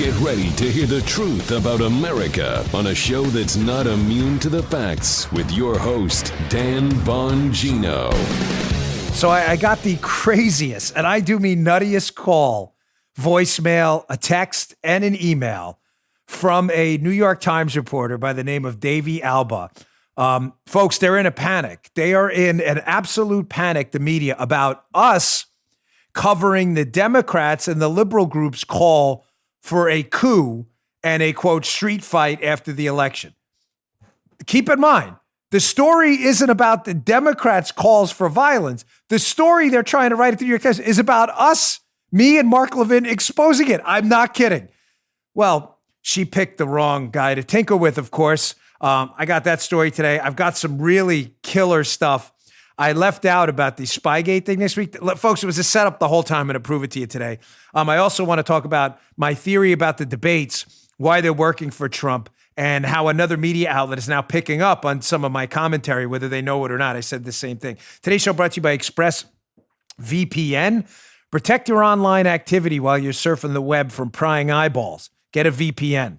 Get ready to hear the truth about America on a show that's not immune to the facts with your host, Dan Bongino. So I got the craziest, and I do mean nuttiest call, voicemail, a text, and an email from a New York Times reporter by the name of Davey Alba. Folks, they're in a panic. They are in an absolute panic, the media, about us covering the Democrats and the liberal groups' call for a coup and a, quote, street fight after the election. Keep in mind, the story isn't about the Democrats' calls for violence. The story they're trying to write at the New York Times is about us, me and Mark Levin, exposing it. I'm not kidding. Well, she picked the wrong guy to tinker with, of course. I got that story today. I've got some really killer stuff. I left out about the Spygate thing this week. Folks, it was a setup the whole time. I'm going to prove it to you today. I also want to talk about my theory about the debates, why they're working for Trump, and how another media outlet is now picking up on some of my commentary, whether they know it or not. I said the same thing. Today's show brought to you by ExpressVPN. Protect your online activity while you're surfing the web from prying eyeballs. Get a VPN.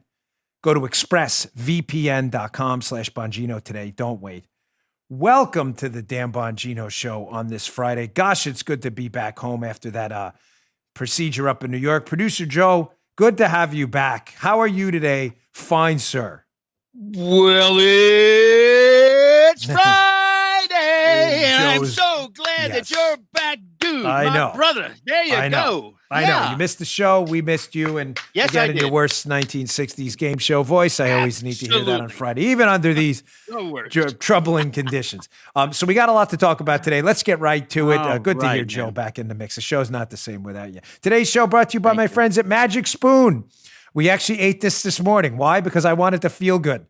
Go to expressvpn.com/Bongino today. Don't wait. Welcome to the Dan Bongino Show on this Friday. Gosh, it's good to be back home after that procedure up in New York. Producer Joe, good to have you back. How are you today? Fine, sir. Well, it's Friday, and I'm so glad that you're back, dude. I know. Brother. There you go. I know. You missed the show. We missed you. And yes, again, I in did. your worst 1960s game show voice, I always need to hear that on Friday, even under these troubling conditions. So we got a lot to talk about today. Let's get right to it. Good to hear Joe back in the mix. The show's not the same without you. Today's show brought to you by my friends at Magic Spoon. We actually ate this morning. Why? Because I wanted to feel good.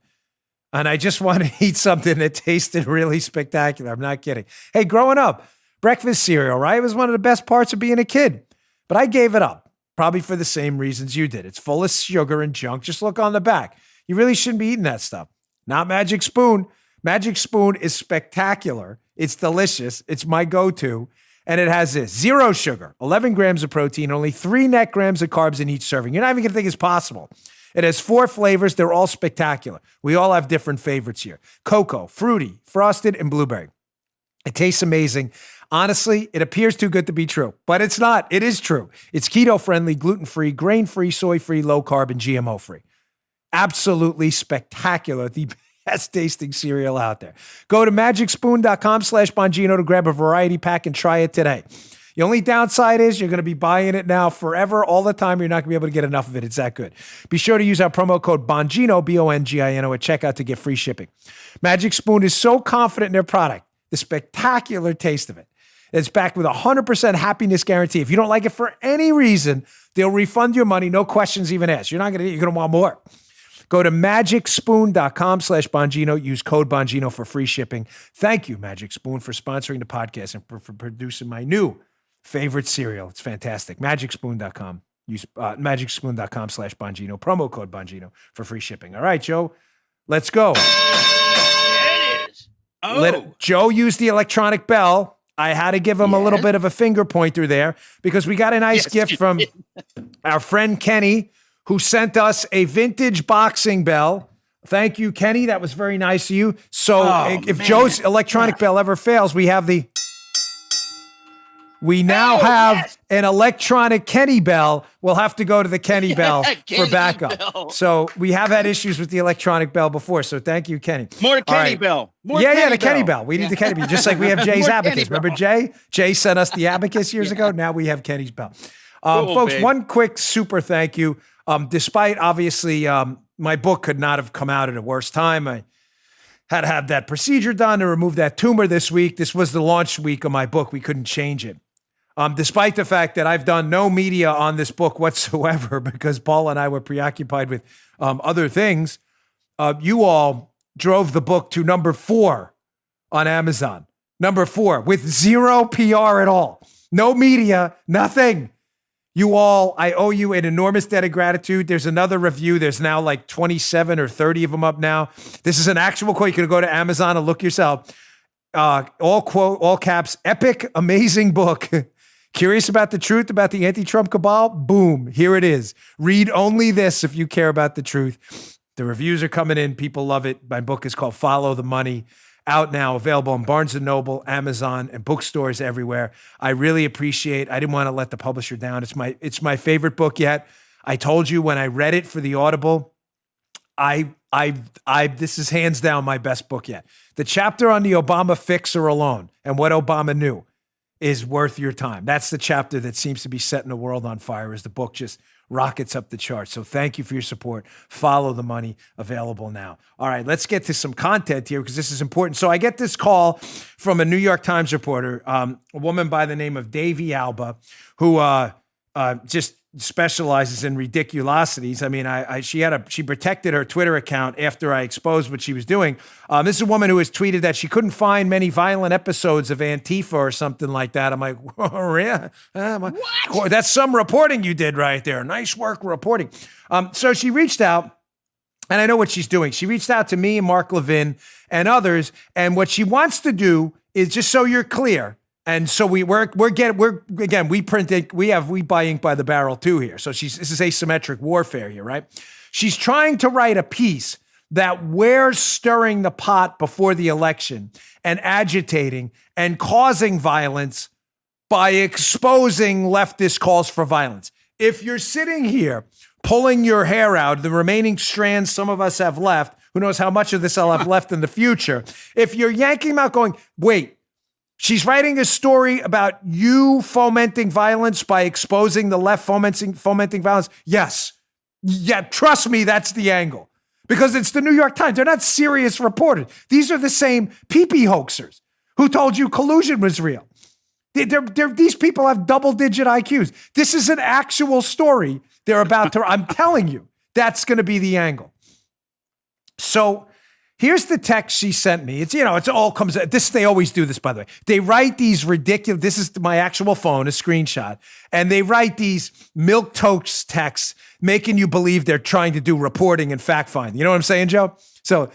And I just wanted to eat something that tasted really spectacular. I'm not kidding. Hey, growing up, breakfast cereal, right? It was one of the best parts of being a kid. But I gave it up, probably for the same reasons you did. It's full of sugar and junk. Just look on the back. You really shouldn't be eating that stuff. Not Magic Spoon. Magic Spoon is spectacular. It's delicious. It's my go-to. And it has this: 0 sugar, 11 grams of protein, only 3 net grams of carbs in each serving. You're not even going to think it's possible. It has 4 flavors. They're all spectacular. We all have different favorites here: cocoa, fruity, frosted, and blueberry. It tastes amazing. Honestly, it appears too good to be true, but it's not. It is true. It's keto-friendly, gluten-free, grain-free, soy-free, low-carb, and GMO-free. Absolutely spectacular. The best tasting cereal out there. Go to magicspoon.com/Bongino to grab a variety pack and try it today. The only downside is you're going to be buying it now forever, all the time. You're not going to be able to get enough of it. It's that good. Be sure to use our promo code Bongino, Bongino, at checkout to get free shipping. Magic Spoon is so confident in their product, the spectacular taste of it. It's backed with a 100% happiness guarantee. If you don't like it for any reason, they'll refund your money, no questions even asked. You're not going to, you're going to want more. Go to magicspoon.com/Bongino. Use code Bongino for free shipping. Thank you, Magic Spoon, for sponsoring the podcast and for producing my new favorite cereal. It's fantastic. Magicspoon.com. Use magicspoon.com/Bongino. Promo code Bongino for free shipping. All right, Joe, let's go. There it is. Joe used the electronic bell. I had to give him a little bit of a finger pointer there because we got a nice gift from our friend Kenny, who sent us a vintage boxing bell. Thank you, Kenny. That was very nice of you. So if Joe's electronic bell ever fails, we have an electronic Kenny bell. We'll have to go to the Kenny bell for backup. Bell. So we have had issues with the electronic bell before. So thank you, Kenny. More Kenny bell. The Kenny bell. We need the Kenny bell. Just like we have Jay's abacus. Remember Jay? Jay sent us the abacus years ago. Now we have Kenny's bell. Folks, one quick super thank you. Despite obviously my book could not have come out at a worse time. I had to have that procedure done to remove that tumor this week. This was the launch week of my book. We couldn't change it. Despite the fact that I've done no media on this book whatsoever because Paul and I were preoccupied with other things, you all drove the book to number 4 on Amazon. Number 4 with 0 PR at all. No media, nothing. You all, I owe you an enormous debt of gratitude. There's another review. There's now like 27 or 30 of them up now. This is an actual quote. You can go to Amazon and look yourself. All caps, epic, amazing book. Curious about the truth about the anti-Trump cabal? Boom, here it is. Read only this if you care about the truth. The reviews are coming in. People love it. My book is called Follow the Money. Out now, available on Barnes & Noble, Amazon, and bookstores everywhere. I really appreciate. I didn't want to let the publisher down. It's my favorite book yet. I told you when I read it for the Audible, this is hands down my best book yet. The chapter on the Obama fixer alone and what Obama knew is worth your time. That's the chapter that seems to be setting the world on fire as the book just rockets up the charts. So thank you for your support. Follow the Money, available now. All right, let's get to some content here because this is important. So I get this call from a New York Times reporter, a woman by the name of Davy Alba, who just specializes in ridiculosities. I mean, she protected her Twitter account after I exposed what she was doing. This is a woman who has tweeted that she couldn't find many violent episodes of Antifa or something like that. I'm like, oh, yeah, what? That's some reporting you did right there. Nice work reporting. So she reached out, and I know what she's doing. She reached out to me and Mark Levin and others, and what she wants to do is, just so you're clear. And so we buy ink by the barrel too here. So this is asymmetric warfare here, right? She's trying to write a piece that we're stirring the pot before the election and agitating and causing violence by exposing leftist calls for violence. If you're sitting here pulling your hair out, the remaining strands some of us have left, who knows how much of this I'll have left in the future. If you're yanking them out going, wait, she's writing a story about you fomenting violence by exposing the left fomenting violence. Yes. Yeah, trust me, that's the angle. Because it's the New York Times. They're not serious reporters. These are the same pee-pee hoaxers who told you collusion was real. These people have double-digit IQs. This is an actual story they're about to, I'm telling you, that's going to be the angle. So here's the text she sent me. It's all comes, they always do this, by the way. They write these ridiculous, this is my actual phone, a screenshot, and they write these milquetoast texts making you believe they're trying to do reporting and fact-finding. You know what I'm saying, Joe? So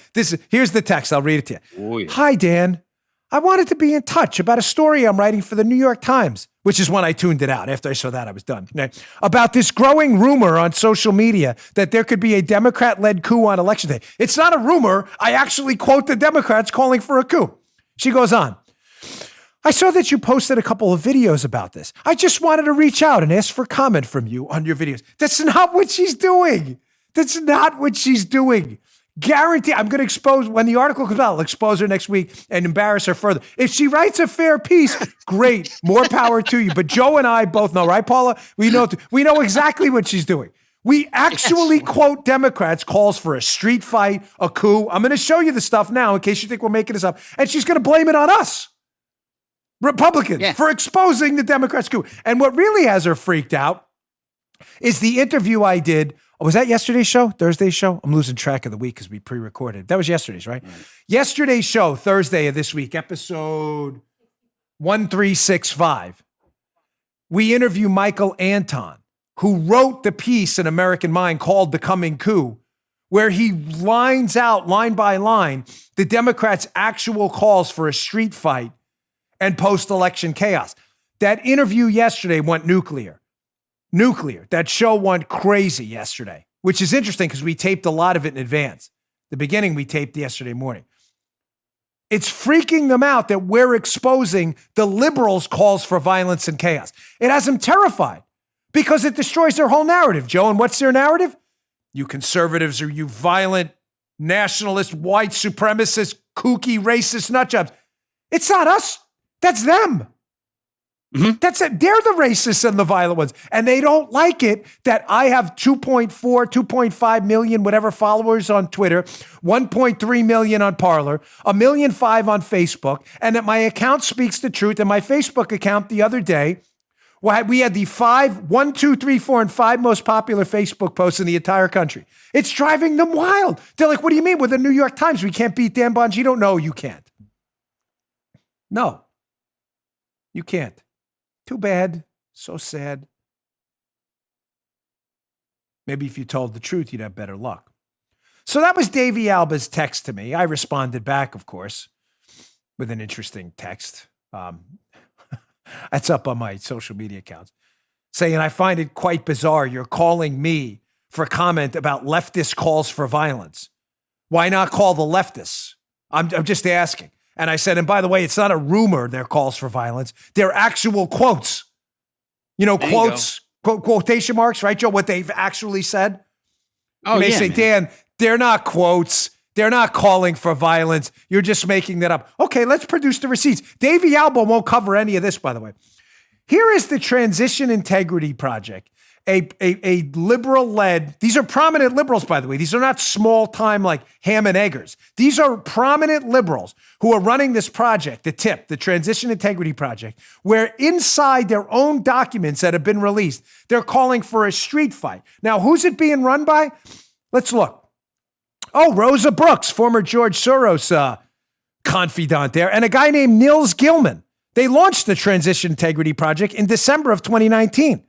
here's the text. I'll read it to you. Oh, yeah. Hi, Dan. I wanted to be in touch about a story I'm writing for the New York Times, which is when I tuned it out. After I saw that, I was done. About this growing rumor on social media that there could be a Democrat-led coup on Election Day. It's not a rumor. I actually quote the Democrats calling for a coup. She goes on. I saw that you posted a couple of videos about this. I just wanted to reach out and ask for comment from you on your videos. That's not what she's doing. That's not what she's doing. Guarantee, I'm going to expose, when the article comes out, I'll expose her next week and embarrass her further. If she writes a fair piece, great, more power to you. But Joe and I both know, right, Paula? We know exactly what she's doing. We actually quote Democrats' calls for a street fight, a coup. I'm going to show you the stuff now in case you think we're making this up. And she's going to blame it on us, Republicans, for exposing the Democrats' coup. And what really has her freaked out is the interview I did. Was that yesterday's show? Thursday's show? I'm losing track of the week because we pre-recorded. That was yesterday's, right? Yesterday's show, Thursday of this week, episode 1365. We interview Michael Anton, who wrote the piece in American Mind called The Coming Coup, where he lines out, line by line, the Democrats' actual calls for a street fight and post-election chaos. That interview yesterday went nuclear. That show went crazy yesterday, which is interesting because we taped a lot of it in advance. The beginning we taped yesterday morning. It's freaking them out that we're exposing the liberals' calls for violence and chaos. It has them terrified because it destroys their whole narrative, Joe. And what's their narrative? You conservatives are you violent, nationalist, white supremacist, kooky, racist nutjobs. It's not us. That's them. Mm-hmm. That's it. They're the racists and the violent ones. And they don't like it that I have 2.5 million, whatever followers on Twitter, 1.3 million on Parler, 1.5 million on Facebook, and that my account speaks the truth. And my Facebook account the other day, we had the 1, 2, 3, 4, and 5 most popular Facebook posts in the entire country. It's driving them wild. They're like, what do you mean? With the New York Times, we can't beat Dan Bongino? No, you can't. No, you can't. Too bad. So sad. Maybe if you told the truth, you'd have better luck. So that was Davy Alba's text to me. I responded back, of course, with an interesting text. That's up on my social media accounts. Saying, I find it quite bizarre you're calling me for comment about leftist calls for violence. Why not call the leftists? I'm just asking. And I said, and by the way, it's not a rumor, their calls for violence. They're actual quotes. Quotes, quotation marks, right, Joe? What they've actually said. Oh, they say, man. Dan, they're not quotes. They're not calling for violence. You're just making that up. Okay, let's produce the receipts. Davey Alba won't cover any of this, by the way. Here is the Transition Integrity Project, a liberal-led, these are prominent liberals, by the way. These are not small-time like ham and eggers. These are prominent liberals who are running this project, the Transition Integrity Project, where inside their own documents that have been released, they're calling for a street fight. Now, who's it being run by? Let's look. Oh, Rosa Brooks, former George Soros confidant there, and a guy named Nils Gilman. They launched the Transition Integrity Project in December of 2019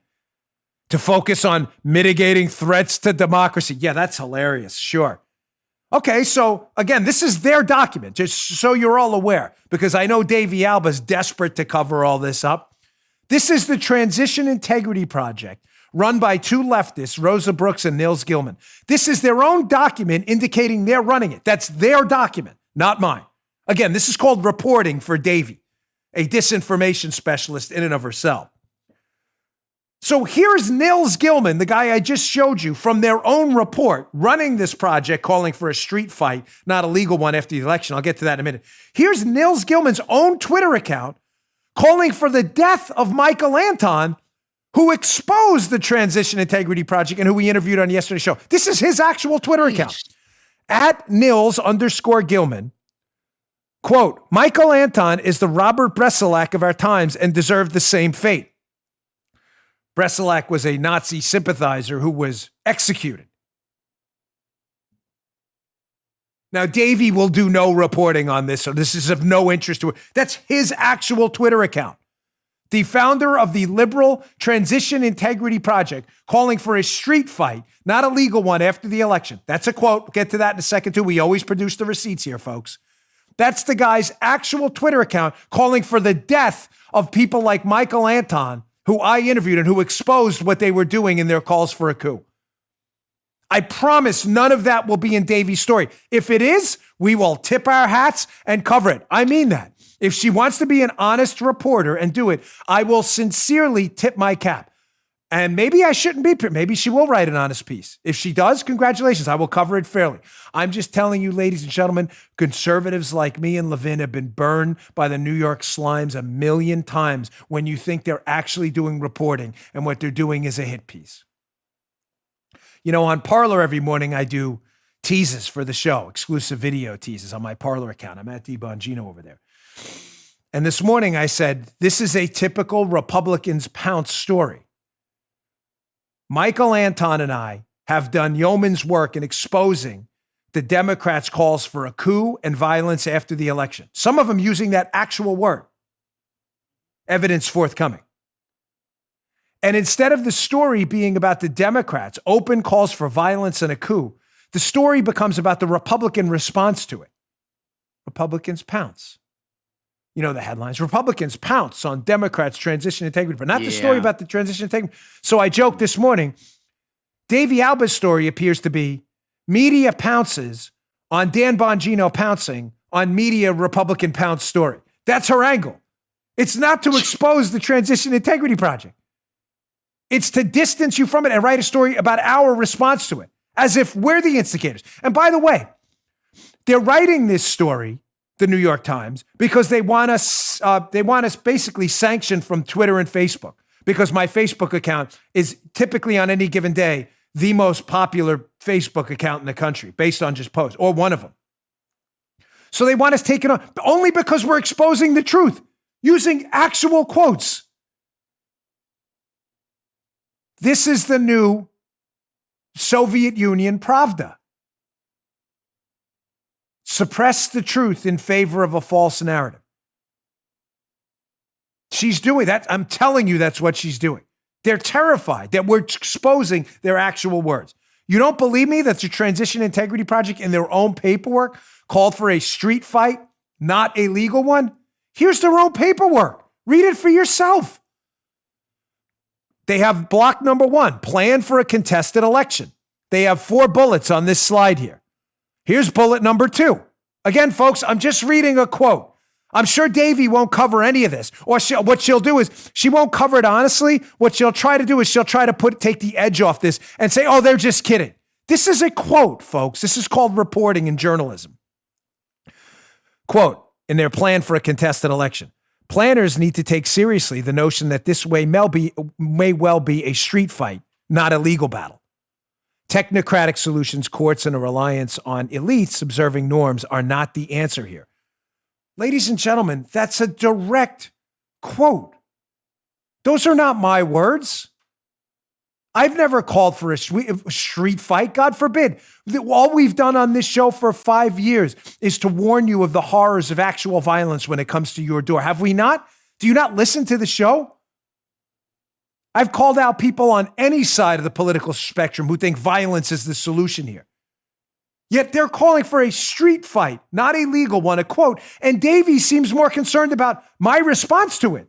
to focus on mitigating threats to democracy. Yeah, that's hilarious. Sure. Okay, so again, this is their document, just so you're all aware, because I know Davey Alba's desperate to cover all this up. This is the Transition Integrity Project, run by two leftists, Rosa Brooks and Nils Gilman. This is their own document indicating they're running it. That's their document, not mine. Again, this is called reporting for Davey, a disinformation specialist in and of herself. So here's Nils Gilman, the guy I just showed you, from their own report, running this project, calling for a street fight, not a legal one after the election. I'll get to that in a minute. Here's Nils Gilman's own Twitter account calling for the death of Michael Anton, who exposed the Transition Integrity Project and who we interviewed on yesterday's show. This is his actual Twitter account. At Nils_Gilman. Quote, Michael Anton is the Robert Brusselak of our times and deserved the same fate. Brusselak was a Nazi sympathizer who was executed. Now, Davey will do no reporting on this, so this is of no interest to her. That's his actual Twitter account. The founder of the liberal Transition Integrity Project, calling for a street fight, not a legal one, after the election. That's a quote. We'll get to that in a second, too. We always produce the receipts here, folks. That's the guy's actual Twitter account calling for the death of people like Michael Anton, who I interviewed and who exposed what they were doing in their calls for a coup. I promise none of that will be in Davey's story. If it is, we will tip our hats and cover it. I mean that. If she wants to be an honest reporter and do it, I will sincerely tip my cap. And maybe I shouldn't be. Maybe she will write an honest piece. If she does, congratulations. I will cover it fairly. I'm just telling you, ladies and gentlemen, conservatives like me and Levin have been burned by the New York slimes a million times when you think they're actually doing reporting and what they're doing is a hit piece. You know, on Parler every morning, I do teases for the show, exclusive video teases on my Parler account. I'm at Bongino over there. And this morning I said, this is a typical Republicans pounce story. Michael Anton and I have done yeoman's work in exposing the Democrats' calls for a coup and violence after the election. Some of them using that actual word. Evidence forthcoming. And instead of the story being about the Democrats' open calls for violence and a coup, the story becomes about the Republican response to it. Republicans pounce. You know the headlines. Republicans pounce on Democrats' transition integrity, but not the story about the transition integrity. So I joked this morning, Davey Alba's story appears to be media pounces on Dan Bongino pouncing on media Republican pounce story. That's her angle. It's not to expose the Transition Integrity Project. It's to distance you from it and write a story about our response to it, as if we're the instigators. And by the way, they're writing this story, the New York Times, because they want us basically sanctioned from Twitter and Facebook, because my Facebook account is typically on any given day the most popular Facebook account in the country based on just posts, or one of them. So they want us taken on only because we're exposing the truth using actual quotes. This is the new Soviet Union Pravda. Suppress the truth in favor of a false narrative. She's doing that. I'm telling you that's what she's doing. They're terrified that we're exposing their actual words. You don't believe me that the Transition Integrity Project in their own paperwork called for a street fight, not a legal one? Here's their own paperwork Read it for yourself. They have block number 1, plan for a contested election. They have 4 bullets on this slide here. Here's bullet number 2. Again, folks, I'm just reading a quote. I'm sure Davey won't cover any of this. Or what she'll do is she won't cover it honestly. What she'll try to do is she'll try to take the edge off this and say, oh, they're just kidding. This is a quote, folks. This is called reporting in journalism. Quote, in their plan for a contested election. Planners need to take seriously the notion that this may well be a street fight, not a legal battle. Technocratic solutions, courts, and a reliance on elites observing norms are not the answer here. Ladies and gentlemen, that's a direct quote. Those are not my words. I've never called for a street fight, God forbid. All we've done on this show for 5 years is to warn you of the horrors of actual violence when it comes to your door. Have we not? Do you not listen to the show? I've called out people on any side of the political spectrum who think violence is the solution here. Yet they're calling for a street fight, not a legal one, a quote. And Davey seems more concerned about my response to it.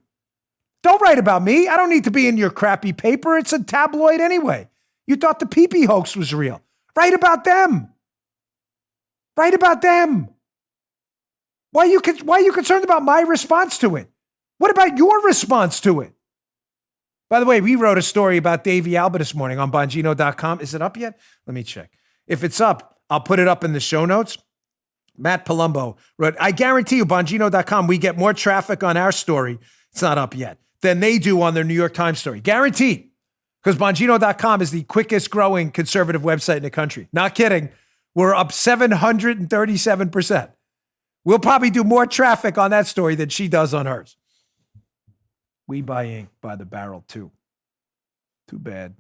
Don't write about me. I don't need to be in your crappy paper. It's a tabloid anyway. You thought the pee-pee hoax was real. Write about them. Write about them. Why are you concerned about my response to it? What about your response to it? By the way, we wrote a story about Davey Alba this morning on Bongino.com. Is it up yet? Let me check. If it's up, I'll put it up in the show notes. Matt Palumbo wrote, I guarantee you, Bongino.com, we get more traffic on our story. It's not up yet. Than they do on their New York Times story. Guaranteed. Because Bongino.com is the quickest growing conservative website in the country. Not kidding. We're up 737%. We'll probably do more traffic on that story than she does on hers. We buy ink by the barrel too. Too bad.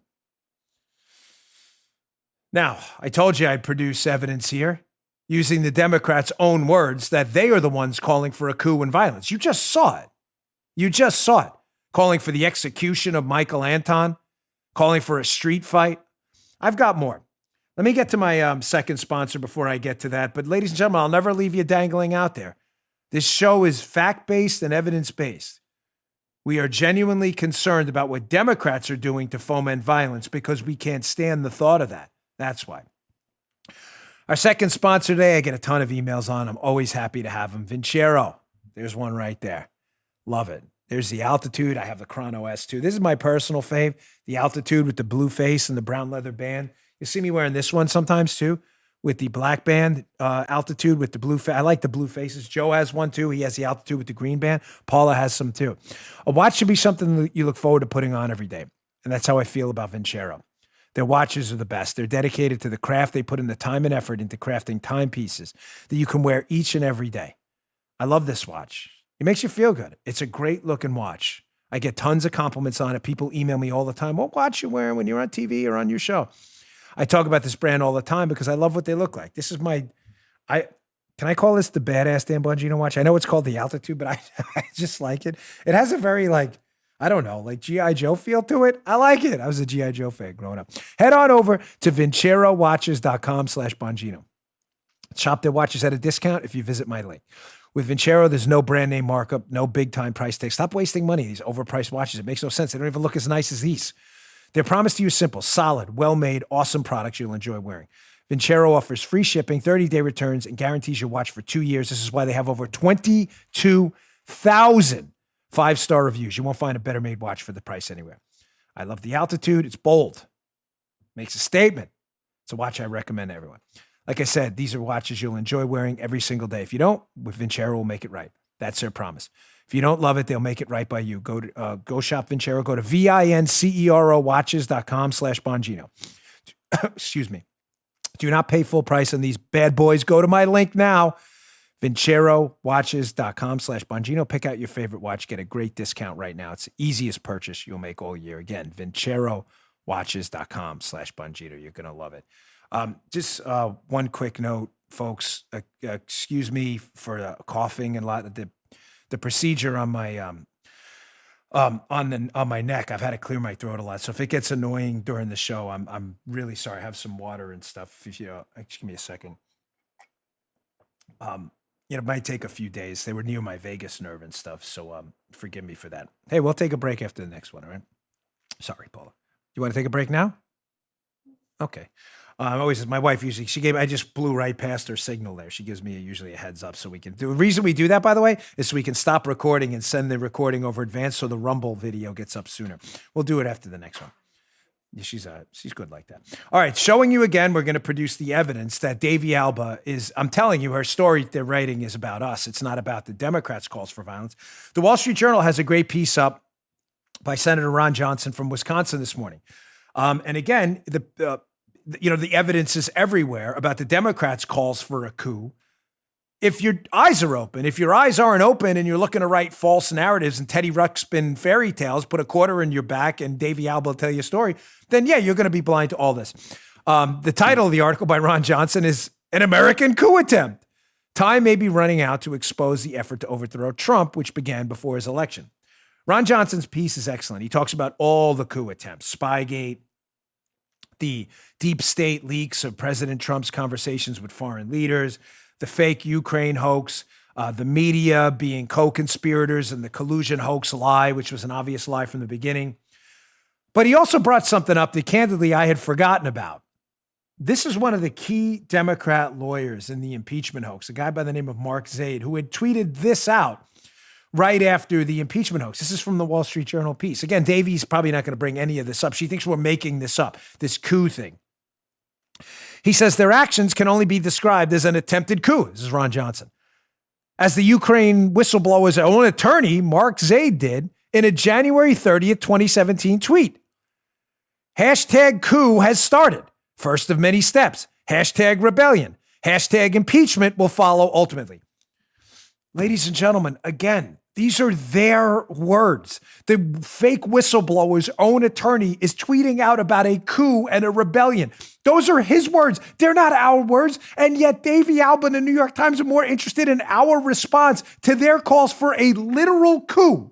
Now, I told you I'd produce evidence here using the Democrats' own words that they are the ones calling for a coup and violence. You just saw it. You just saw it. Calling for the execution of Michael Anton, calling for a street fight. I've got more. Let me get to my second sponsor before I get to that. But ladies and gentlemen, I'll never leave you dangling out there. This show is fact-based and evidence-based. We are genuinely concerned about what Democrats are doing to foment violence because we can't stand the thought of that. That's why. Our second sponsor today, I get a ton of emails on. I'm always happy to have them. Vincero. There's one right there. Love it. There's the Altitude. I have the Chrono S2. This is my personal fave. The Altitude with the blue face and the brown leather band. You see me wearing this one sometimes too, with the black band. Altitude with the blue face. I like the blue faces. Joe has one too. He has the Altitude with the green band. Paula has some too. A watch should be something that you look forward to putting on every day. And that's how I feel about Vincero. Their watches are the best. They're dedicated to the craft. They put in the time and effort into crafting timepieces that you can wear each and every day. I love this watch. It makes you feel good. It's a great looking watch. I get tons of compliments on it. People email me all the time. What watch you wearing when you're on TV or on your show? I talk about this brand all the time because I love what they look like. This is can I call this the badass Dan Bongino watch? I know it's called the Altitude, but I just like it. It has a very I don't know, G.I. Joe feel to it. I like it. I was a G.I. Joe fan growing up. Head on over to vincerowatches.com/Bongino. Shop their watches at a discount if you visit my link. With Vincero, there's no brand name markup, no big time price tag. Stop wasting money. These overpriced watches. It makes no sense. They don't even look as nice as these. Their promise to you is simple, solid, well-made, awesome products you'll enjoy wearing. Vincero offers free shipping, 30-day returns, and guarantees your watch for 2 years. This is why they have over 22,000 5-star reviews. You won't find a better made watch for the price anywhere. I love the Altitude. It's bold. Makes a statement. It's a watch I recommend to everyone. Like I said, these are watches you'll enjoy wearing every single day. If you don't, with Vincero, we'll make it right. That's their promise. If you don't love it, they'll make it right by you. Go shop Vincero. Go to vincerowatches.com/Bongino. Excuse me. Do not pay full price on these bad boys. Go to my link now, vincerowatches.com/Bongino. Pick out your favorite watch. Get a great discount right now. It's the easiest purchase you'll make all year. Again, vincerowatches.com/Bongino. You're going to love it. Just one quick note, folks. Excuse me for coughing and a lot of the procedure on my on my neck. I've had to clear my throat a lot, so if it gets annoying during the show, I'm really sorry. I have some water and stuff. If you just give me a second. it might take a few days. They were near my Vegas nerve and stuff, so forgive me for that. Hey, we'll take a break after the next one, all right? Sorry, Paula. You want to take a break now? Okay. My wife usually, I just blew right past her signal there. She gives me usually a heads up so we can do. The reason we do that, by the way, is so we can stop recording and send the recording over advance so the Rumble video gets up sooner. We'll do it after the next one. She's good like that. All right, showing you again, we're going to produce the evidence that Davy Alba I'm telling you, her story they're writing is about us. It's not about the Democrats' calls for violence. The Wall Street Journal has a great piece up by Senator Ron Johnson from Wisconsin this morning. And again, the evidence is everywhere about the Democrats' calls for a coup. If your eyes are open, if your eyes aren't open and you're looking to write false narratives and Teddy Ruxpin fairy tales, put a quarter in your back and Davy Alba will tell you a story, then yeah, you're going to be blind to all this. The title of the article by Ron Johnson is An American Coup Attempt. Time may be running out to expose the effort to overthrow Trump, which began before his election. Ron Johnson's piece is excellent. He talks about all the coup attempts, Spygate, the deep state leaks of President Trump's conversations with foreign leaders, the fake Ukraine hoax, the media being co-conspirators and the collusion hoax lie, which was an obvious lie from the beginning. But he also brought something up that candidly I had forgotten about. This is one of the key Democrat lawyers in the impeachment hoax, a guy by the name of Mark Zaid, who had tweeted this out right after the impeachment hoax. This is from the Wall Street Journal piece. Again, Davy's probably not going to bring any of this up. She thinks we're making this up, this coup thing. He says their actions can only be described as an attempted coup. This is Ron Johnson. As the Ukraine whistleblower's own attorney, Mark Zaid, did in a January 30th, 2017 tweet. Hashtag coup has started. First of many steps. Hashtag rebellion. Hashtag impeachment will follow ultimately. Ladies and gentlemen, again, these are their words. The fake whistleblower's own attorney is tweeting out about a coup and a rebellion. Those are his words. They're not our words. And yet Davy Alba and the New York Times are more interested in our response to their calls for a literal coup.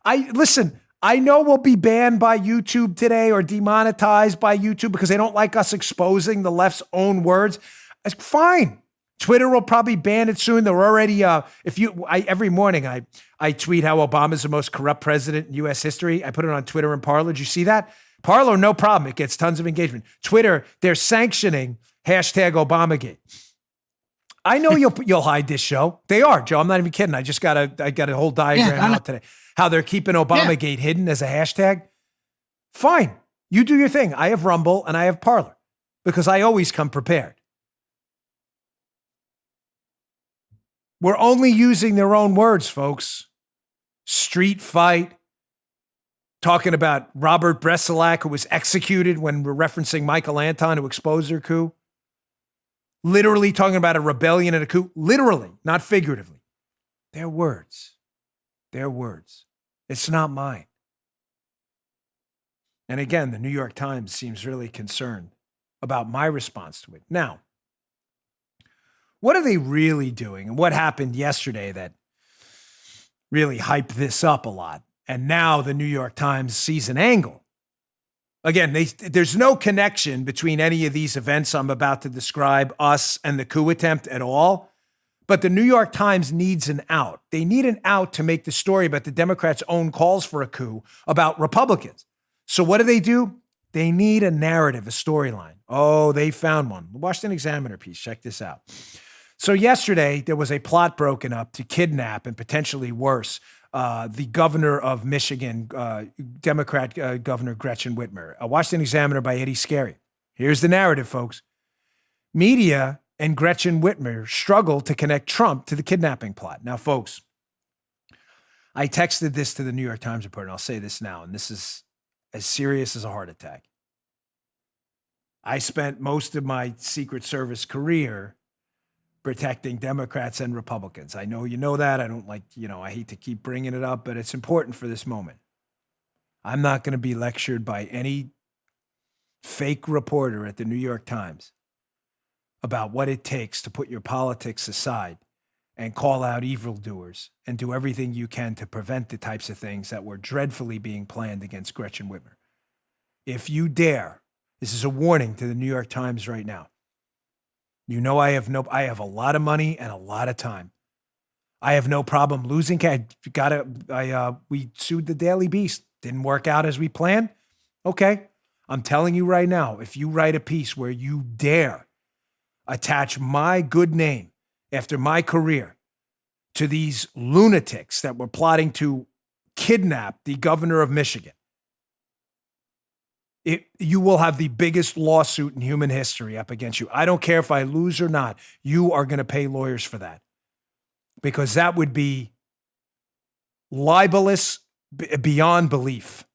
I know we'll be banned by YouTube today or demonetized by YouTube because they don't like us exposing the left's own words. It's fine. Twitter will probably ban it soon. They're already, every morning I tweet how Obama's the most corrupt president in U.S. history. I put it on Twitter and Parler. Did you see that? Parler, no problem. It gets tons of engagement. Twitter, they're sanctioning hashtag Obamagate. I know you'll hide this show. They are, Joe. I'm not even kidding. I got a whole diagram out today. How they're keeping Obamagate hidden as a hashtag. Fine. You do your thing. I have Rumble and I have Parler because I always come prepared. We're only using their own words, folks. Street fight. Talking about Robert Breselac, who was executed when we're referencing Michael Anton, who exposed their coup. Literally talking about a rebellion and a coup. Literally, not figuratively. Their words. Their words. It's not mine. And again, the New York Times seems really concerned about my response to it. Now, what are they really doing? And what happened yesterday that really hyped this up a lot? And now the New York Times sees an angle. Again, there's no connection between any of these events I'm about to describe, us and the coup attempt at all. But the New York Times needs an out. They need an out to make the story about the Democrats' own calls for a coup about Republicans. So what do? They need a narrative, a storyline. Oh, they found one. The Washington Examiner piece. Check this out. So yesterday, there was a plot broken up to kidnap and potentially worse the governor of Michigan, Democrat Governor Gretchen Whitmer. A Washington Examiner by Eddie Scarry. Here's the narrative, folks. Media and Gretchen Whitmer struggled to connect Trump to the kidnapping plot. Now, folks, I texted this to the New York Times reporter, and I'll say this now, and this is as serious as a heart attack. I spent most of my Secret Service career protecting Democrats and Republicans. I know you know that. I don't I hate to keep bringing it up, but it's important for this moment. I'm not going to be lectured by any fake reporter at the New York Times about what it takes to put your politics aside and call out evildoers and do everything you can to prevent the types of things that were dreadfully being planned against Gretchen Whitmer. If you dare, this is a warning to the New York Times right now. You know, I have a lot of money and a lot of time. I have no problem losing. We sued the Daily Beast. Didn't work out as we planned. Okay. I'm telling you right now, if you write a piece where you dare attach my good name after my career to these lunatics that were plotting to kidnap the governor of Michigan, you will have the biggest lawsuit in human history up against you. I don't care if I lose or not. You are going to pay lawyers for that, because that would be libelous beyond belief.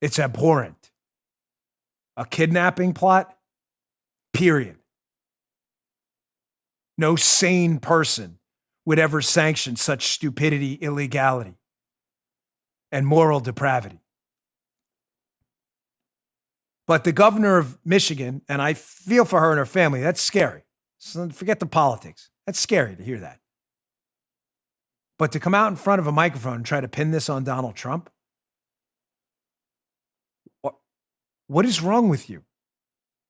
It's abhorrent. A kidnapping plot, period. No sane person would ever sanction such stupidity, illegality, and moral depravity. But the governor of Michigan, and I feel for her and her family, that's scary. So forget the politics. That's scary to hear that. But to come out in front of a microphone and try to pin this on Donald Trump, what is wrong with you?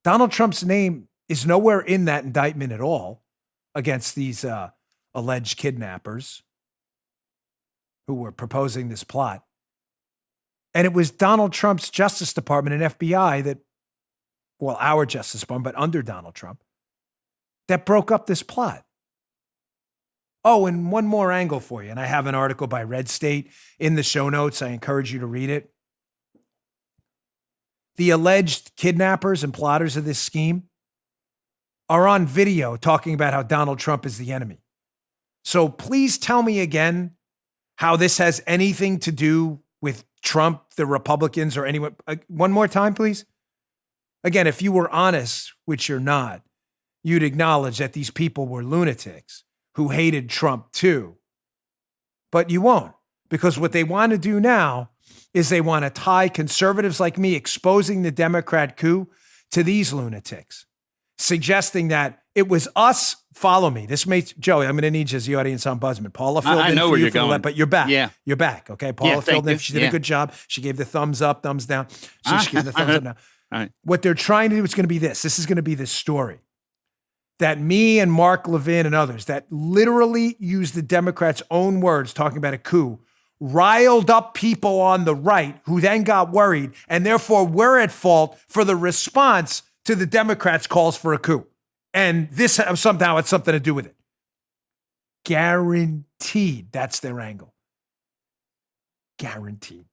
Donald Trump's name is nowhere in that indictment at all against these alleged kidnappers who were proposing this plot. And it was Donald Trump's Justice Department and FBI our Justice Department, but under Donald Trump, that broke up this plot. Oh, and one more angle for you. And I have an article by Red State in the show notes. I encourage you to read it. The alleged kidnappers and plotters of this scheme are on video talking about how Donald Trump is the enemy. So please tell me again how this has anything to do with Trump, the Republicans, or anyone. One more time, please. Again, if you were honest, which you're not, you'd acknowledge that these people were lunatics who hated Trump too. But you won't, because what they want to do now is they want to tie conservatives like me exposing the Democrat coup to these lunatics, suggesting that it was us. Follow me. This makes Joey. I'm going to need you as the audience ombudsman. Paula filled in. I know where you're going, but you're back. Yeah, you're back. Okay, Paula filled in. She did a good job. She gave the thumbs up, thumbs down. She gave the thumbs up now. All right. What they're trying to do is going to be this. This is going to be the story that me and Mark Levin and others that literally use the Democrats' own words talking about a coup, riled up people on the right who then got worried, and therefore we're at fault for the response to the Democrats' calls for a coup. And this somehow had something to do with it. Guaranteed that's their angle. Guaranteed.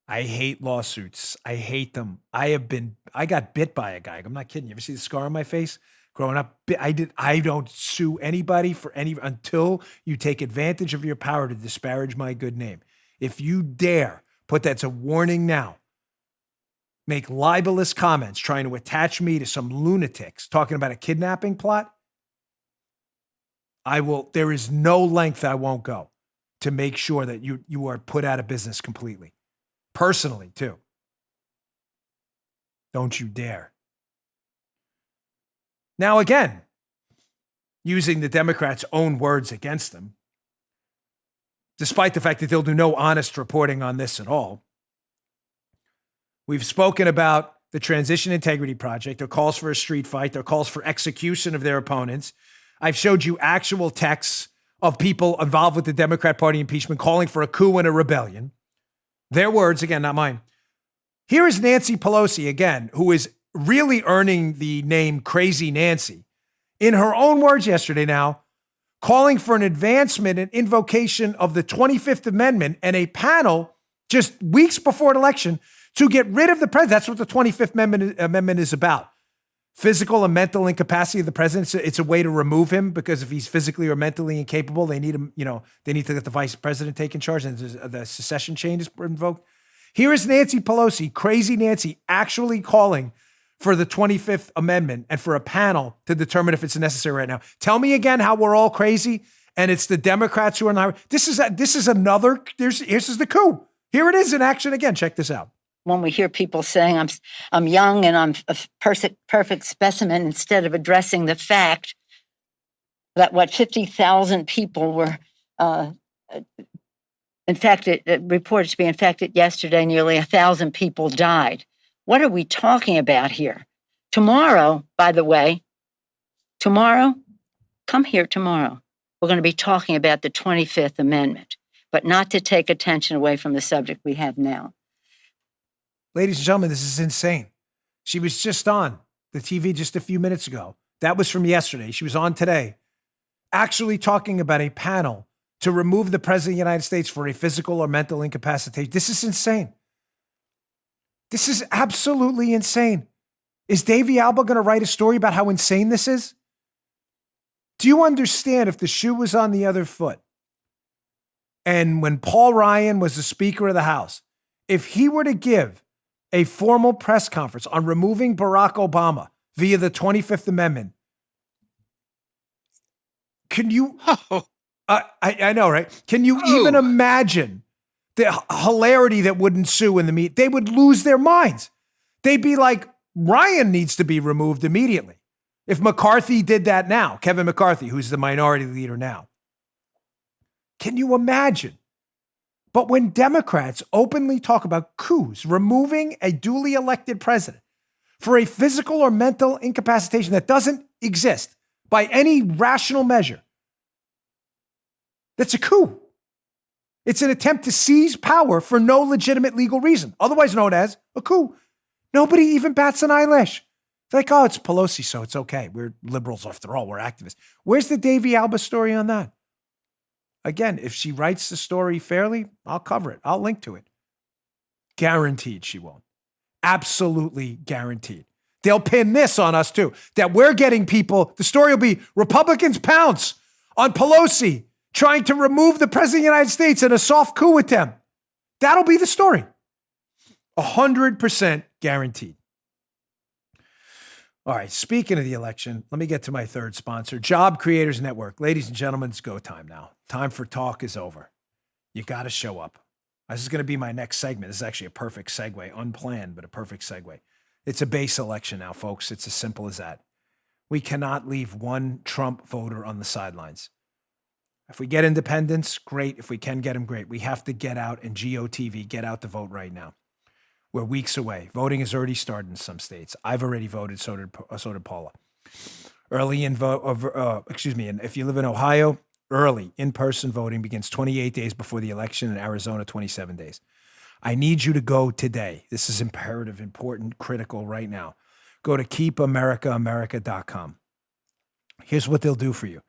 I hate lawsuits. I hate them. I got bit by a guy. I'm not kidding. You ever see the scar on my face? Growing up, I don't sue anybody until you take advantage of your power to disparage my good name. If you dare, that's a warning now, make libelous comments trying to attach me to some lunatics talking about a kidnapping plot, there is no length I won't go to make sure that you are put out of business completely. Personally, too. Don't you dare. Now, again, using the Democrats' own words against them, despite the fact that they'll do no honest reporting on this at all, we've spoken about the Transition Integrity Project, their calls for a street fight, their calls for execution of their opponents. I've showed you actual texts of people involved with the Democrat Party impeachment calling for a coup and a rebellion. Their words, again, not mine. Here is Nancy Pelosi, again, who is really earning the name Crazy Nancy, in her own words yesterday now, calling for an advancement and invocation of the 25th Amendment and a panel just weeks before an election to get rid of the president. That's what the 25th Amendment is about. Physical and mental incapacity of the president. It's a way to remove him, because if he's physically or mentally incapable, they need him, they need to let the vice president take in charge, and the secession chain is invoked. Here is Nancy Pelosi, Crazy Nancy, actually calling for the 25th Amendment and for a panel to determine if it's necessary right now. Tell me again how we're all crazy and it's the Democrats who are not. This is another, here's the coup. Here it is in action again. Check this out. When we hear people saying I'm young and I'm a perfect specimen, instead of addressing the fact that 50,000 people were infected, reported to be infected yesterday, nearly 1,000 people died. What are we talking about here? Tomorrow, by the way, come here tomorrow. We're going to be talking about the 25th Amendment, but not to take attention away from the subject we have now. Ladies and gentlemen, this is insane. She was just on the TV just a few minutes ago. That was from yesterday. She was on today, actually talking about a panel to remove the president of the United States for a physical or mental incapacitation. This is insane. This is absolutely insane. Is Davey Alba going to write a story about how insane this is? Do you understand if the shoe was on the other foot and when Paul Ryan was the Speaker of the House, if he were to give a formal press conference on removing Barack Obama via the 25th Amendment, can you, I know, right? Can you even imagine the hilarity that would ensue in the media? They would lose their minds. They'd be like, Ryan needs to be removed immediately. If McCarthy did that now, Kevin McCarthy, who's the minority leader now, can you imagine? But when Democrats openly talk about coups, removing a duly elected president for a physical or mental incapacitation that doesn't exist by any rational measure, that's a coup. It's an attempt to seize power for no legitimate legal reason, otherwise known as a coup. Nobody even bats an eyelash. It's like, oh, it's Pelosi, so it's okay. We're liberals after all. We're activists. Where's the Davey Alba story on that? Again, if she writes the story fairly, I'll cover it. I'll link to it. Guaranteed she won't. Absolutely guaranteed. They'll pin this on us too, that we're getting people, the story will be Republicans pounce on Pelosi trying to remove the president of the United States in a soft coup attempt. That'll be the story. 100% guaranteed. All right, speaking of the election, let me get to my third sponsor, Job Creators Network. Ladies and gentlemen, it's go time now. Time for talk is over. You got to show up. This is going to be my next segment. This is actually a perfect segue, unplanned, but a perfect segue. It's a base election now, folks. It's as simple as that. We cannot leave one Trump voter on the sidelines. If we get independents, great. If we can get them, great. We have to get out and GOTV, get out to vote right now. We're weeks away. Voting has already started in some states. I've already voted, so did Paula. Early in and if you live in Ohio, early in-person voting begins 28 days before the election. In Arizona, 27 days. I need you to go today. This is imperative, important, critical right now. Go to keepamericaamerica.com. Here's what they'll do for you.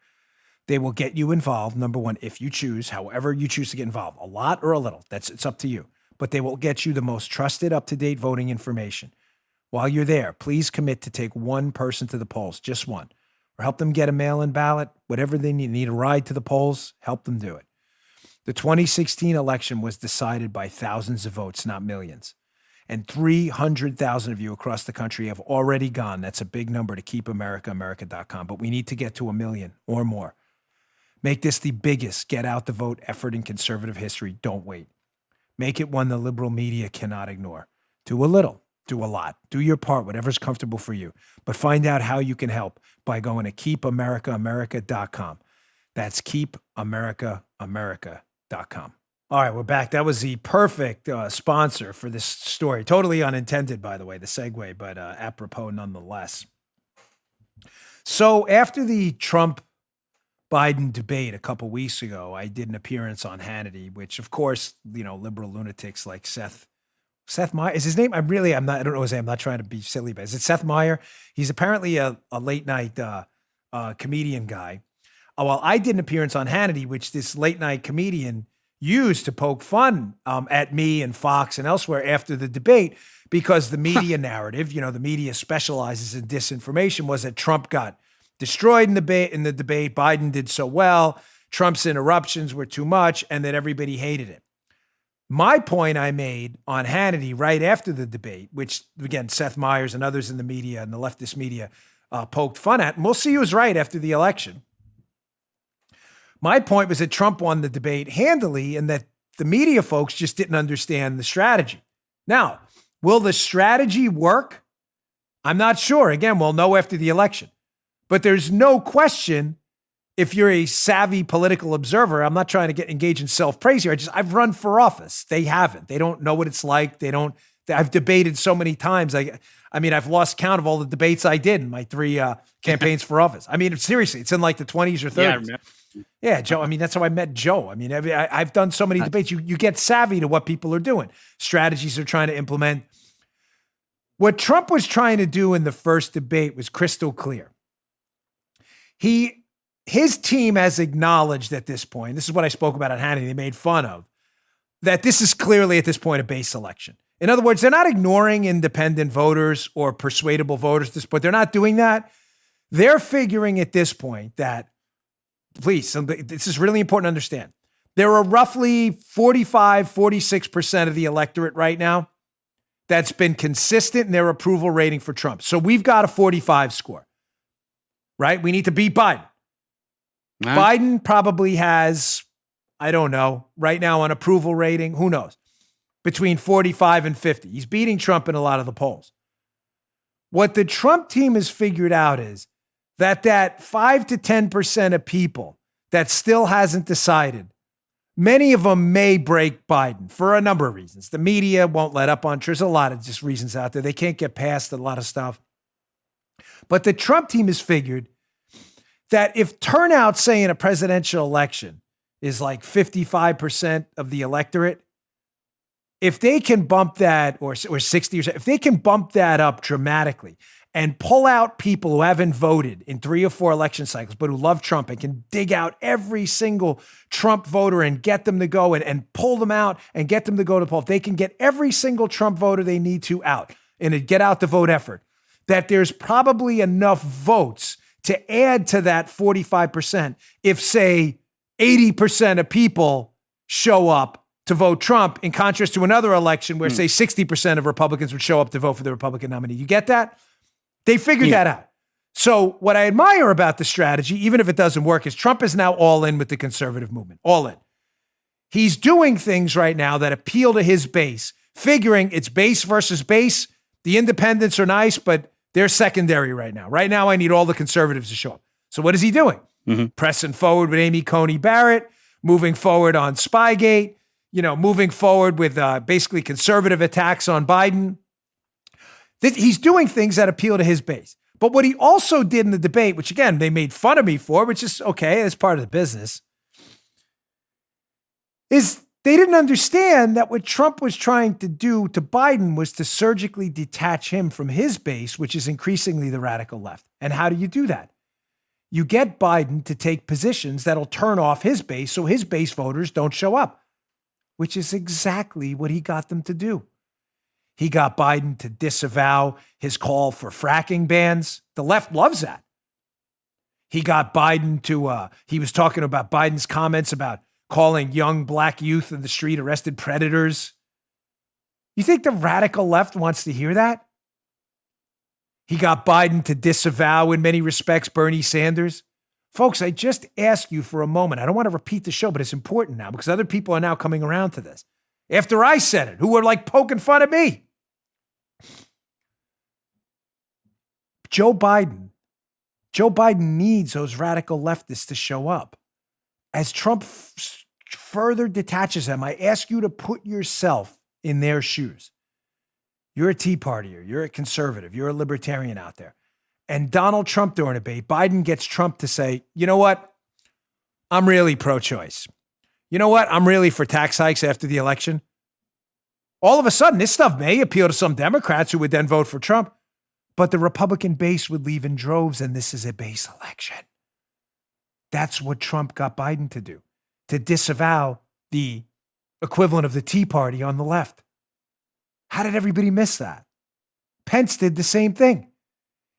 They will get you involved, number one, if you choose, however you choose to get involved, a lot or a little. It's up to you. But they will get you the most trusted, up-to-date voting information. While you're there, please commit to take one person to the polls, just one, or help them get a mail-in ballot, whatever they need a ride to the polls, help them do it. The 2016 election was decided by thousands of votes, not millions. And 300,000 of you across the country have already gone. That's a big number to keepamericaamerica.com, but we need to get to 1 million or more. Make this the biggest get-out-the-vote effort in conservative history. Don't wait. Make it one the liberal media cannot ignore. Do a little, do a lot. Do your part, whatever's comfortable for you. But find out how you can help by going to keepamericaamerica.com. That's keepamericaamerica.com. All right, we're back. That was the perfect sponsor for this story. Totally unintended, by the way, the segue, but apropos nonetheless. So after the Trump-Biden debate a couple weeks ago, I did an appearance on Hannity, which of course, liberal lunatics like Seth Meyer is his name. I don't know his name. I'm not trying to be silly, but is it Seth Meyer? He's apparently a late night comedian guy. Well, I did an appearance on Hannity, which this late night comedian used to poke fun at me and Fox and elsewhere after the debate, because the media narrative, the media specializes in disinformation, was that Trump got destroyed in the debate. Biden did so well. Trump's interruptions were too much, and that everybody hated it. My point I made on Hannity right after the debate, which again, Seth Meyers and others in the media and the leftist media poked fun at, and we'll see who's right after the election. My point was that Trump won the debate handily and that the media folks just didn't understand the strategy. Now, will the strategy work? I'm not sure. Again, we'll know after the election. But there's no question, if you're a savvy political observer, I'm not trying to engage in self-praise here. I've run for office. They haven't. They don't know what it's like. They I've debated so many times. I've lost count of all the debates I did in my 3 campaigns for office. I mean, seriously, it's in like the 20s or 30s. Yeah, Joe. I mean, that's how I met Joe. I mean, I've done so many debates. You get savvy to what people are doing, strategies they're trying to implement. What Trump was trying to do in the first debate was crystal clear. His team has acknowledged at this point, this is what I spoke about on Hannity, they made fun of, that this is clearly at this point a base election. In other words, they're not ignoring independent voters or persuadable voters at this point. They're not doing that. They're figuring at this point that, please, this is really important to understand. There are roughly 46% of the electorate right now that's been consistent in their approval rating for Trump. So we've got a 45 score, right? We need to beat Biden. Biden probably has, I don't know, right now on approval rating, who knows, between 45 and 50. He's beating Trump in a lot of the polls. What the Trump team has figured out is that 5 to 10% of people that still hasn't decided, many of them may break Biden for a number of reasons. The media won't let up on truth. There's a lot of just reasons out there. They can't get past a lot of stuff. But the Trump team has figured that if turnout, say, in a presidential election is like 55% of the electorate, if they can bump that, or 60, if they can bump that up dramatically and pull out people who haven't voted in 3 or 4 election cycles, but who love Trump and can dig out every single Trump voter and get them to go and pull them out and get them to go to the poll, if they can get every single Trump voter they need to out in a get out the vote effort, that there's probably enough votes to add to that 45% if, say, 80% of people show up to vote Trump, in contrast to another election where, say, 60% of Republicans would show up to vote for the Republican nominee. You get that? They figured that out. So what I admire about the strategy, even if it doesn't work, is Trump is now all in with the conservative movement, all in. He's doing things right now that appeal to his base, figuring it's base versus base. The independents are nice, but they're secondary right now. Right now, I need all the conservatives to show up. So what is he doing? Pressing forward with Amy Coney Barrett, moving forward on Spygate, moving forward with basically conservative attacks on Biden. He's doing things that appeal to his base. But what he also did in the debate, which again, they made fun of me for, which is okay, it's part of the business, is they didn't understand that what Trump was trying to do to Biden was to surgically detach him from his base, which is increasingly the radical left. And how do you do that? You get Biden to take positions that'll turn off his base so his base voters don't show up, which is exactly what he got them to do. He got Biden to disavow his call for fracking bans. The left loves that. He got Biden to, he was talking about Biden's comments about calling young black youth in the street arrested predators. You think the radical left wants to hear that? He got Biden to disavow, in many respects, Bernie Sanders. Folks, I just ask you for a moment. I don't want to repeat the show, but it's important now because other people are now coming around to this. After I said it, who were like poking fun at me. Joe Biden needs those radical leftists to show up. As Trump further detaches them, I ask you to put yourself in their shoes. You're a Tea Partier, you're a conservative, you're a libertarian out there. And Donald Trump during a debate, Biden gets Trump to say, you know what? I'm really pro-choice. You know what? I'm really for tax hikes after the election. All of a sudden, this stuff may appeal to some Democrats who would then vote for Trump, but the Republican base would leave in droves, and this is a base election. That's what Trump got Biden to do, to disavow the equivalent of the Tea Party on the left. How did everybody miss that? Pence did the same thing.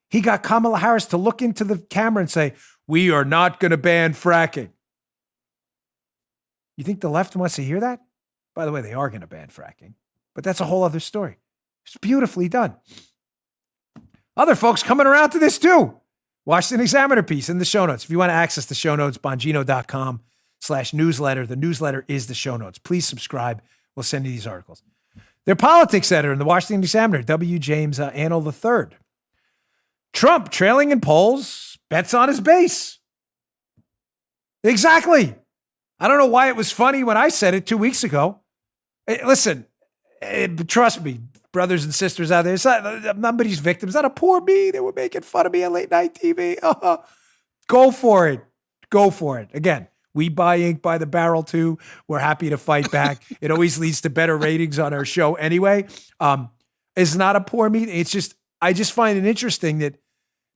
He got Kamala Harris to look into the camera and say, we are not going to ban fracking. You think the left wants to hear that? By the way, they are going to ban fracking, but that's a whole other story. It's beautifully done. Other folks coming around to this too. Washington Examiner piece in the show notes. If you want to access the show notes, bongino.com/newsletter. The newsletter is the show notes. Please subscribe. We'll send you these articles. Their politics editor in the Washington Examiner, W. James Annell III. Trump trailing in polls, bets on his base. Exactly. I don't know why it was funny when I said it 2 weeks ago. Listen, trust me, brothers and sisters out there. It's not, nobody's victim. It's not a poor me. They were making fun of me on late night TV. Go for it. Go for it. Again, we buy ink by the barrel too. We're happy to fight back. It always leads to better ratings on our show anyway. It's not a poor me. It's just, I just find it interesting that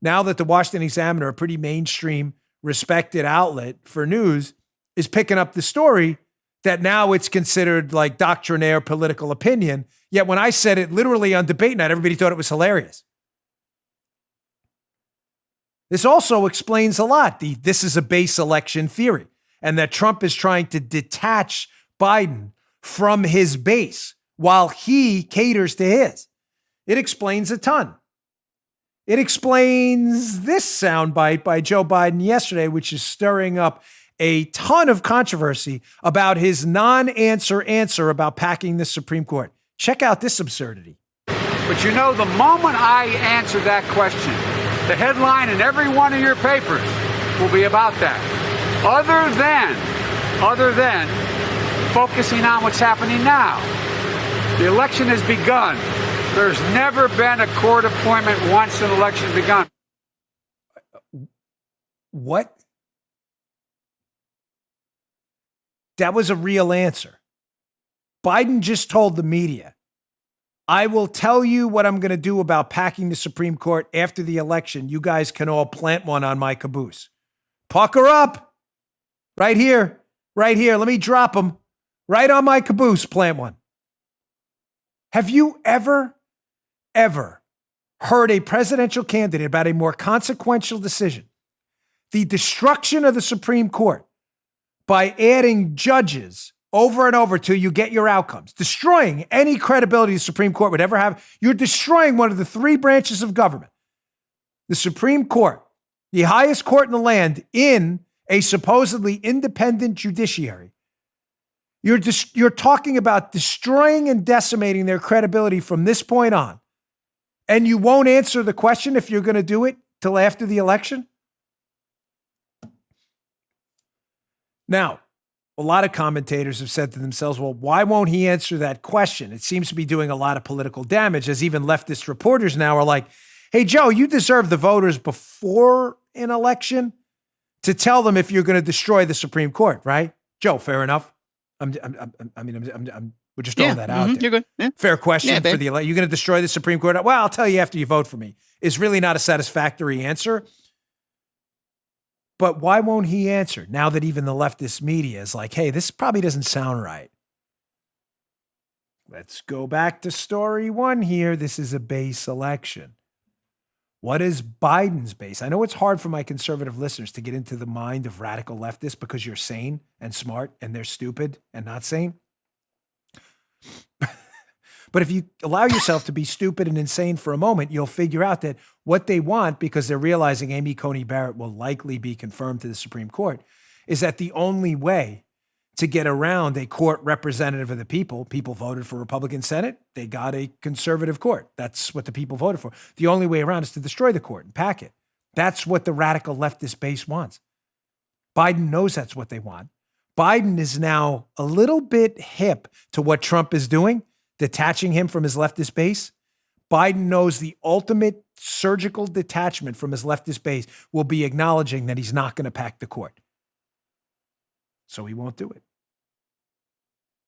now that the Washington Examiner, a pretty mainstream, respected outlet for news, is picking up the story that now it's considered like doctrinaire political opinion. Yet when I said it literally on debate night, everybody thought it was hilarious. This also explains a lot. This is a base election theory, and that Trump is trying to detach Biden from his base while he caters to his. It explains a ton. It explains this soundbite by Joe Biden yesterday, which is stirring up a ton of controversy about his non-answer about packing the Supreme Court. Check out this absurdity. But you know, the moment I answer that question, the headline in every one of your papers will be about that. Other than focusing on what's happening now. The election has begun. There's never been a court appointment once an election begun. What? That was a real answer. Biden just told the media, I will tell you what I'm going to do about packing the Supreme Court after the election. You guys can all plant one on my caboose. Pucker up. Right here. Right here. Let me drop them. Right on my caboose, plant one. Have you ever heard a presidential candidate about a more consequential decision, the destruction of the Supreme Court, by adding judges over and over till you get your outcomes, destroying any credibility the Supreme Court would ever have? You're destroying one of the three branches of government. The Supreme Court, the highest court in the land, in a supposedly independent judiciary. You're talking about destroying and decimating their credibility from this point on. And you won't answer the question if you're going to do it till after the election? Now, a lot of commentators have said to themselves, well, why won't he answer that question? It seems to be doing a lot of political damage, as even leftist reporters now are like, hey, Joe, you deserve the voters before an election to tell them if you're going to destroy the Supreme Court, right? Joe, fair enough. We're just throwing that out there. You're good. Yeah. Fair question for the election. You're going to destroy the Supreme Court? Well, I'll tell you after you vote for me. Is really not a satisfactory answer. But why won't he answer now that even the leftist media is like, hey, this probably doesn't sound right? Let's go back to story one here. This is a base election. What is Biden's base? I know it's hard for my conservative listeners to get into the mind of radical leftists because you're sane and smart and they're stupid and not sane. But if you allow yourself to be stupid and insane for a moment, you'll figure out that what they want, because they're realizing Amy Coney Barrett will likely be confirmed to the Supreme Court, is that the only way to get around a court representative of the people voted for Republican Senate, they got a conservative court. That's what the people voted for. The only way around is to destroy the court and pack it. That's what the radical leftist base wants. Biden knows that's what they want. Biden is now a little bit hip to what Trump is doing, detaching him from his leftist base. Biden knows the ultimate surgical detachment from his leftist base will be acknowledging that he's not going to pack the court. So he won't do it.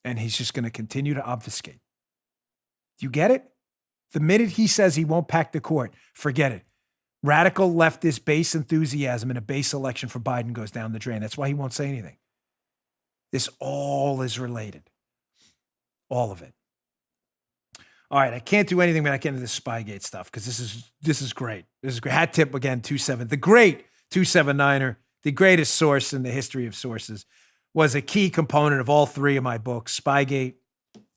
And he's just going to continue to obfuscate. Do you get it? The minute he says he won't pack the court, forget it. Radical leftist base enthusiasm in a base election for Biden goes down the drain. That's why he won't say anything. This all is related. All of it. All right, I can't do anything when I get into this Spygate stuff because this is great. This is great. Hat tip again, 27. The great 279er, the greatest source in the history of sources, was a key component of all three of my books, Spygate,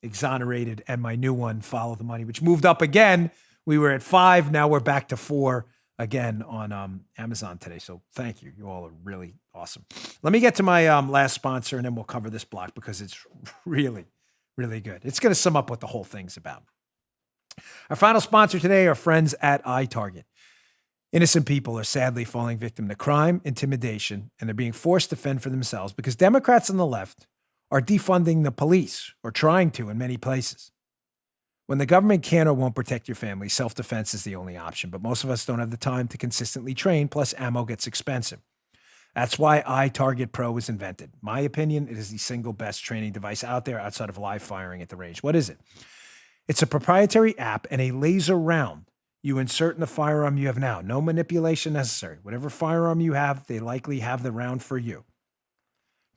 Exonerated, and my new one, Follow the Money, which moved up again. We were at 5. Now we're back to 4 again on Amazon today. So thank you. You all are really awesome. Let me get to my last sponsor, and then we'll cover this block because it's really, really good. It's going to sum up what the whole thing's about. Our final sponsor today are friends at iTarget. Innocent people are sadly falling victim to crime, intimidation, and they're being forced to fend for themselves because Democrats on the left are defunding the police, or trying to in many places. When the government can or won't protect your family, self-defense is the only option. But most of us don't have the time to consistently train, plus ammo gets expensive. That's why iTarget Pro was invented. My opinion, it is the single best training device out there outside of live firing at the range. What is it? It's a proprietary app and a laser round you insert in the firearm you have now. No manipulation necessary. Whatever firearm you have, they likely have the round for you.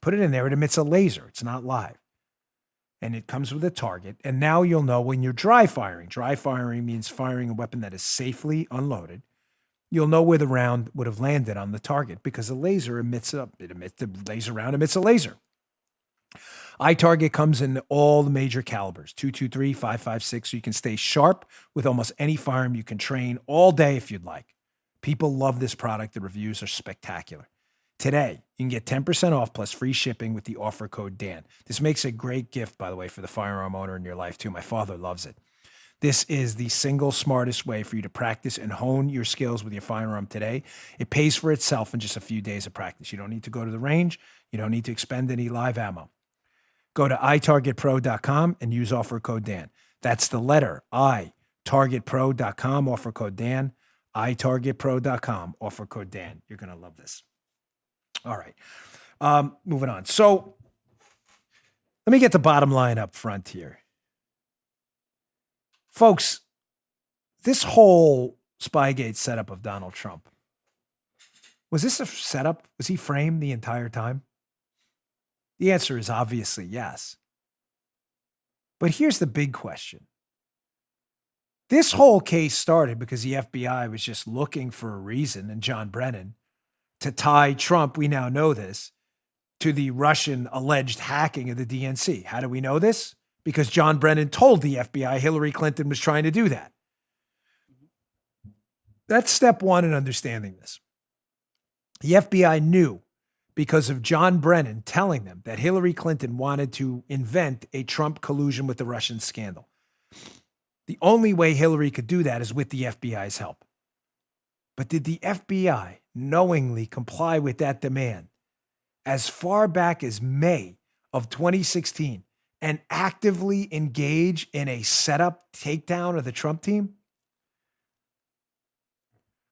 Put it in there. It emits a laser. It's not live. And it comes with a target. And now you'll know when you're dry firing. Dry firing means firing a weapon that is safely unloaded. You'll know where the round would have landed on the target because the laser the laser round emits a laser. iTarget comes in all the major calibers, 223, 5.56, so you can stay sharp with almost any firearm. You can train all day if you'd like. People love this product. The reviews are spectacular. Today, you can get 10% off plus free shipping with the offer code Dan. This makes a great gift, by the way, for the firearm owner in your life, too. My father loves it. This is the single smartest way for you to practice and hone your skills with your firearm today. It pays for itself in just a few days of practice. You don't need to go to the range. You don't need to expend any live ammo. Go to itargetpro.com and use offer code Dan. That's the letter I, targetpro.com, offer code Dan, itargetpro.com, offer code Dan. You're going to love this. All right. Moving on. So let me get the bottom line up front here. Folks, this whole Spygate setup of Donald Trump, was this a setup? Was he framed the entire time? The answer is obviously yes. But here's the big question. This whole case started because the FBI was just looking for a reason, and John Brennan, to tie Trump, we now know this, to the Russian alleged hacking of the DNC. How do we know this? Because John Brennan told the FBI Hillary Clinton was trying to do that. That's step one in understanding this. The FBI knew because of John Brennan telling them that Hillary Clinton wanted to invent a Trump collusion with the Russian scandal. The only way Hillary could do that is with the FBI's help. But did the FBI knowingly comply with that demand as far back as May of 2016 and actively engage in a setup takedown of the Trump team?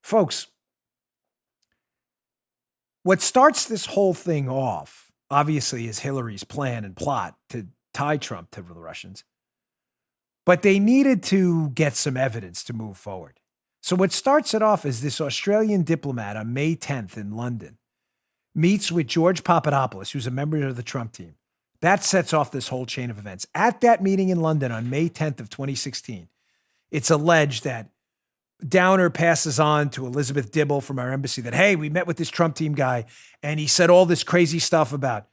Folks, what starts this whole thing off, obviously, is Hillary's plan and plot to tie Trump to the Russians. But they needed to get some evidence to move forward. So what starts it off is this Australian diplomat on May 10th in London meets with George Papadopoulos, who's a member of the Trump team. That sets off this whole chain of events. At that meeting in London on May 10th of 2016, it's alleged that Downer passes on to Elizabeth Dibble from our embassy that, hey, we met with this Trump team guy and he said all this crazy stuff about,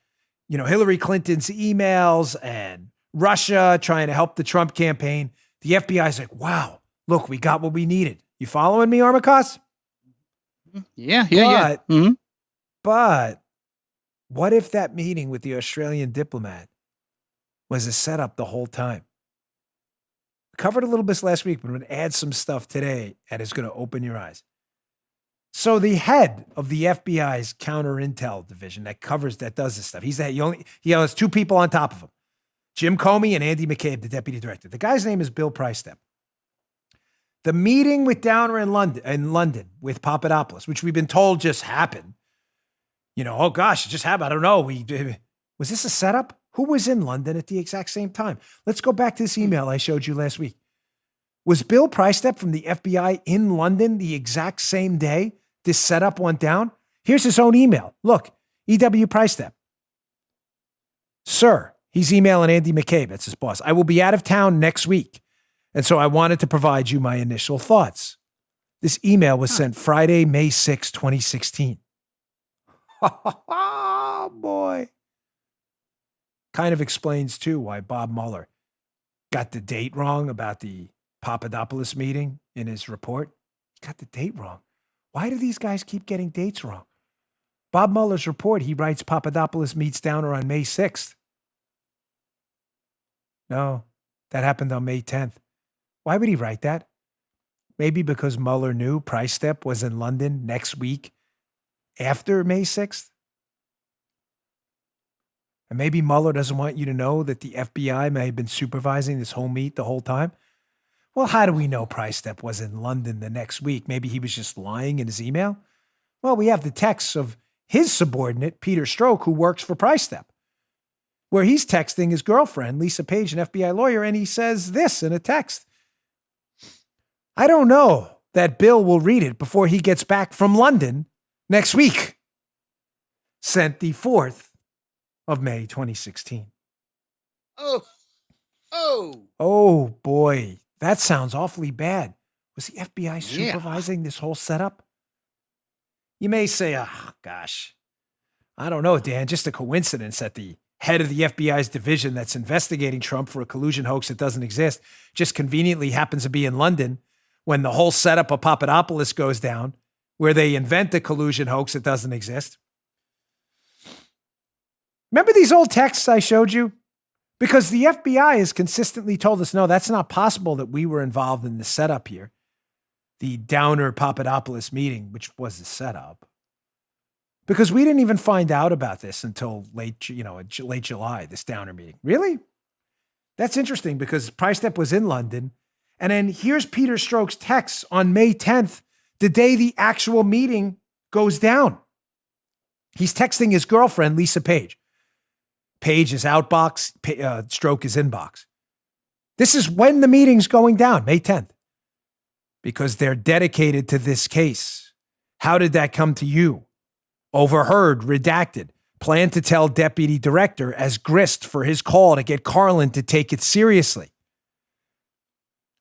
Hillary Clinton's emails and Russia trying to help the Trump campaign. The FBI's like, wow, look, we got what we needed. You following me, Armacost? Yeah. Mm-hmm. But what if that meeting with the Australian diplomat was a setup the whole time? Covered a little bit last week, but I'm going to add some stuff today that is going to open your eyes. So the head of the FBI's counter intel division that does this stuff, he has two people on top of him, Jim Comey and Andy McCabe, the deputy director. The guy's name is Bill Pricestep. The meeting with Downer in London with Papadopoulos, which we've been told just happened. Oh gosh, it just happened. I don't know. Was this a setup? Who was in London at the exact same time? Let's go back to this email I showed you last week. Was Bill Pricestep from the FBI in London the exact same day this setup went down? Here's his own email. Look, E.W. Pricestep. Sir, he's emailing Andy McCabe. That's his boss. I will be out of town next week. And so I wanted to provide you my initial thoughts. This email was sent Friday, May 6, 2016. Oh, boy. Kind of explains, too, why Bob Mueller got the date wrong about the Papadopoulos meeting in his report. He got the date wrong. Why do these guys keep getting dates wrong? Bob Mueller's report, he writes Papadopoulos meets Downer on May 6th. No, that happened on May 10th. Why would he write that? Maybe because Mueller knew Pricestep was in London next week after May 6th? And maybe Mueller doesn't want you to know that the FBI may have been supervising this whole meet the whole time. Well, how do we know Price Step was in London the next week? Maybe he was just lying in his email? Well, we have the texts of his subordinate, Peter Strzok, who works for Price Step, where he's texting his girlfriend, Lisa Page, an FBI lawyer, and he says this in a text. I don't know that Bill will read it before he gets back from London next week. Sent the 4th of May, 2016. Oh boy, that sounds awfully bad. Was the FBI supervising this whole setup? You may say, oh gosh, I don't know, Dan, just a coincidence that the head of the FBI's division that's investigating Trump for a collusion hoax that doesn't exist just conveniently happens to be in London when the whole setup of Papadopoulos goes down, where they invent a collusion hoax that doesn't exist. Remember these old texts I showed you? Because the FBI has consistently told us, no, that's not possible that we were involved in the setup here. The Downer-Papadopoulos meeting, which was the setup. Because we didn't even find out about this until late July, this Downer meeting. Really? That's interesting because Price Step was in London. And then here's Peter Strzok's text on May 10th, the day the actual meeting goes down. He's texting his girlfriend, Lisa Page. Page is outbox, Strzok is inbox. This is when the meeting's going down, May 10th. Because they're dedicated to this case. How did that come to you? Overheard, redacted. Plan to tell deputy director as grist for his call to get Carlin to take it seriously.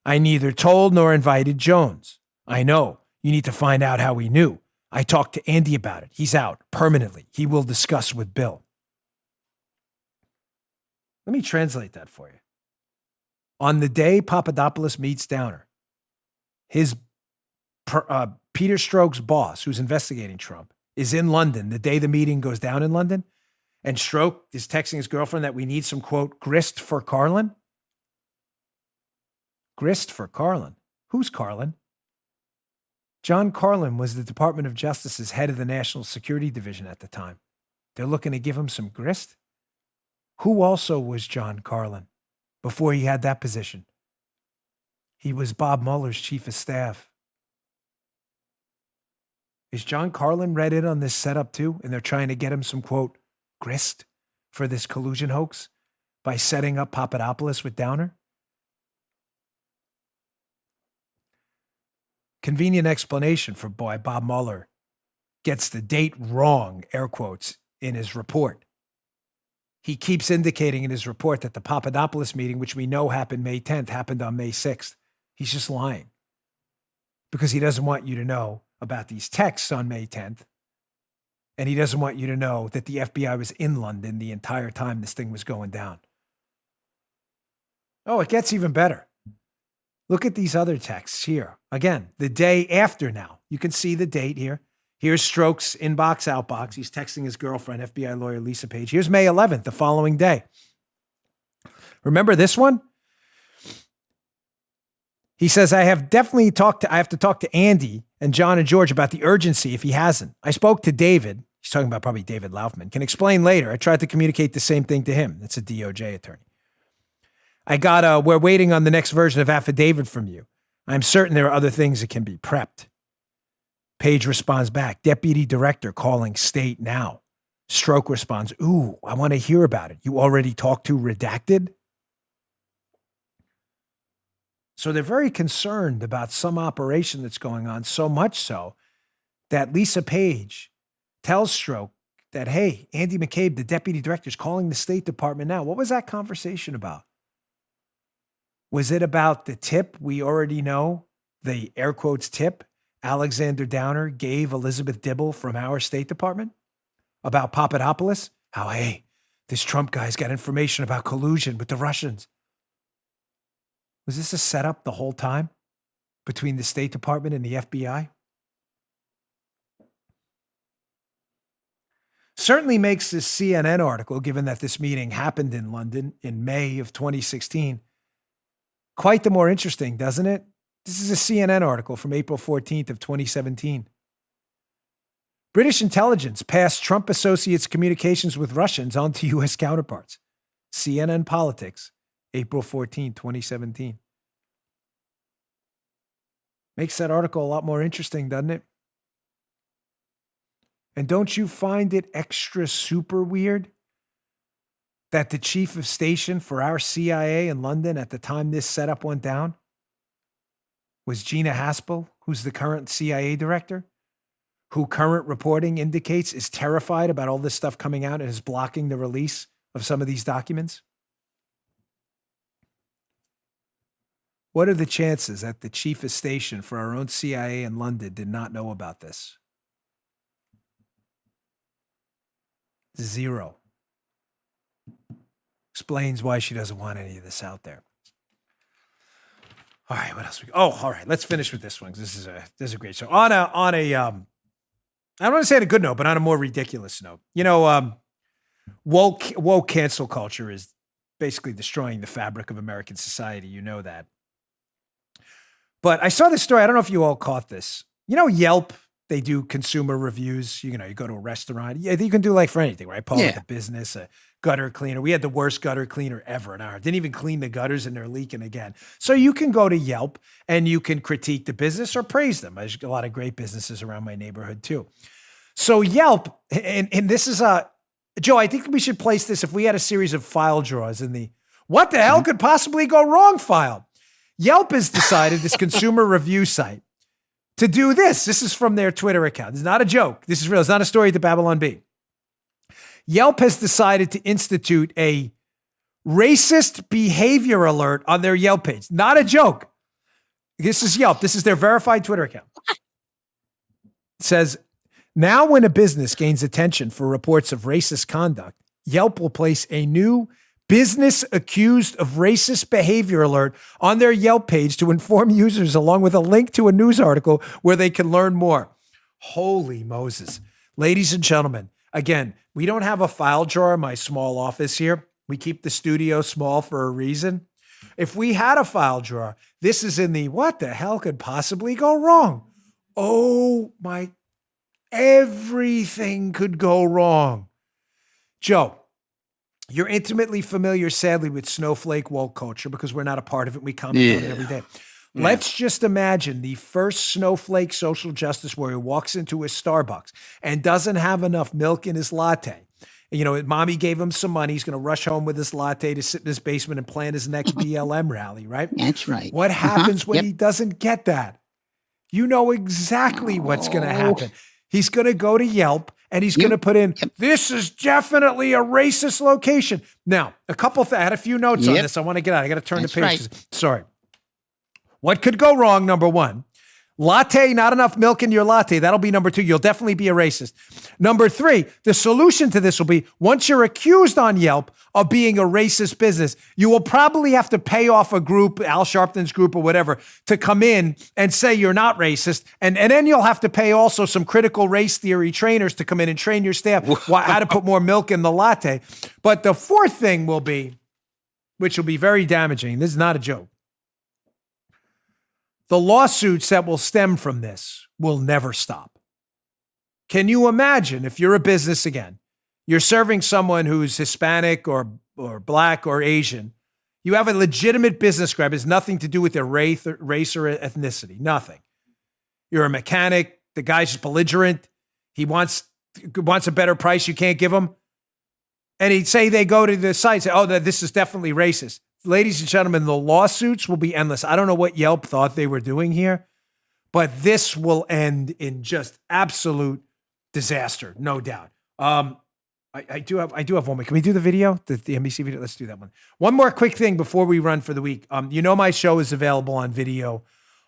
I neither told nor invited Jones. I know. You need to find out how he knew. I talked to Andy about it. He's out permanently. He will discuss with Bill. Let me translate that for you. On the day Papadopoulos meets Downer, his Peter Strzok's boss, who's investigating Trump, is in London the day the meeting goes down in London, and Strzok is texting his girlfriend that we need some, quote, grist for Carlin. Grist for Carlin? Who's Carlin? John Carlin was the Department of Justice's head of the National Security Division at the time. They're looking to give him some grist? Who also was John Carlin before he had that position? He was Bob Mueller's chief of staff. Is John Carlin read in on this setup too? And they're trying to get him some, quote, grist for this collusion hoax by setting up Papadopoulos with Downer? Convenient explanation for why Bob Mueller gets the date wrong, air quotes, in his report. He keeps indicating in his report that the Papadopoulos meeting, which we know happened May 10th, happened on May 6th. He's just lying because he doesn't want you to know about these texts on May 10th. And he doesn't want you to know that the FBI was in London the entire time this thing was going down. Oh, it gets even better. Look at these other texts here. Again, the day after now. You can see the date here. Here's Strzok's inbox, outbox. He's texting his girlfriend, FBI lawyer Lisa Page. Here's May 11th, the following day. Remember this one? He says, I have to talk to Andy and John and George about the urgency if he hasn't. I spoke to David. He's talking about probably David Laufman. Can explain later. I tried to communicate the same thing to him. That's a DOJ attorney. We're waiting on the next version of affidavit from you. I'm certain there are other things that can be prepped. Page responds back, Deputy Director calling state now. Strzok responds, ooh, I want to hear about it. You already talked to redacted? So they're very concerned about some operation that's going on, so much so that Lisa Page tells Strzok that, hey, Andy McCabe, the Deputy Director, is calling the State Department now. What was that conversation about? Was it about the tip we already know, the air quotes tip Alexander Downer gave Elizabeth Dibble from our State Department about Papadopoulos? How, hey, this Trump guy's got information about collusion with the Russians. Was this a setup the whole time between the State Department and the FBI? Certainly makes this CNN article, given that this meeting happened in London in May of 2016, quite the more interesting, doesn't it? This is a CNN article from April 14th of 2017. British intelligence passed Trump associates' communications with Russians on to U.S. counterparts. CNN Politics, April 14, 2017. Makes that article a lot more interesting, doesn't it? And don't you find it extra super weird that the chief of station for our CIA in London at the time this setup went down was Gina Haspel, who's the current CIA director, who current reporting indicates is terrified about all this stuff coming out and is blocking the release of some of these documents? What are the chances that the chief of station for our own CIA in London did not know about this? 0. Explains why she doesn't want any of this out there. All right, what else? All right, let's finish with this one. This is a great show. On a I don't want to say on a good note, but on a more ridiculous note. Woke cancel culture is basically destroying the fabric of American society. You know that. But I saw this story. I don't know if you all caught this. Yelp, they do consumer reviews. You go to a restaurant. Yeah, you can do like for anything, right? Paul, like a business, a gutter cleaner. We had the worst gutter cleaner ever in our. Didn't even clean the gutters and they're leaking again. So you can go to Yelp and you can critique the business or praise them. There's a lot of great businesses around my neighborhood too. So Yelp, and this is Joe, I think we should place this if we had a series of file drawers in the what the hell could possibly go wrong file. Yelp has decided, this consumer review site, to do this. This is from their Twitter account. It's not a joke. This is real. It's not a story at the Babylon Bee. Yelp has decided to institute a racist behavior alert on their Yelp page. Not a joke. This is Yelp. This is their verified Twitter account. It says, now when a business gains attention for reports of racist conduct, Yelp will place a new business accused of racist behavior alert on their Yelp page to inform users, along with a link to a news article where they can learn more. Holy Moses. Ladies and gentlemen, again, we don't have a file drawer in my small office here. We keep the studio small for a reason. If we had a file drawer, this is in the what the hell could possibly go wrong? Oh my, everything could go wrong. Joe, you're intimately familiar, sadly, with snowflake woke culture because we're not a part of it. We comment on it every day. Yeah. Let's just imagine the first snowflake social justice warrior walks into a Starbucks and doesn't have enough milk in his latte. Mommy gave him some money. He's going to rush home with his latte to sit in his basement and plan his next BLM rally, right? That's right. What happens when he doesn't get that? You know exactly what's going to happen. He's going to go to Yelp and he's going to put in, this is definitely a racist location. Now, I had a few notes on this. I want to get out. I got to turn the page. Right. Sorry. What could go wrong? Number one, latte, not enough milk in your latte. That'll be number two. You'll definitely be a racist. Number three, the solution to this will be, once you're accused on Yelp of being a racist business, you will probably have to pay off a group, Al Sharpton's group or whatever, to come in and say you're not racist. And then you'll have to pay also some critical race theory trainers to come in and train your staff how to put more milk in the latte. But the fourth thing will be, which will be very damaging, this is not a joke, the lawsuits that will stem from this will never stop. Can you imagine if you're a business again, you're serving someone who's Hispanic or Black or Asian, you have a legitimate business grab, it has nothing to do with their race or ethnicity, nothing. You're a mechanic, the guy's just belligerent, he wants a better price you can't give him, and he'd say they go to the site and say, oh, this is definitely racist. Ladies and gentlemen, the lawsuits will be endless. I don't know what Yelp thought they were doing here, but this will end in just absolute disaster, no doubt. I do have one more. Can we do the video, the NBC video? Let's do that one. One more quick thing before we run for the week. My show is available on video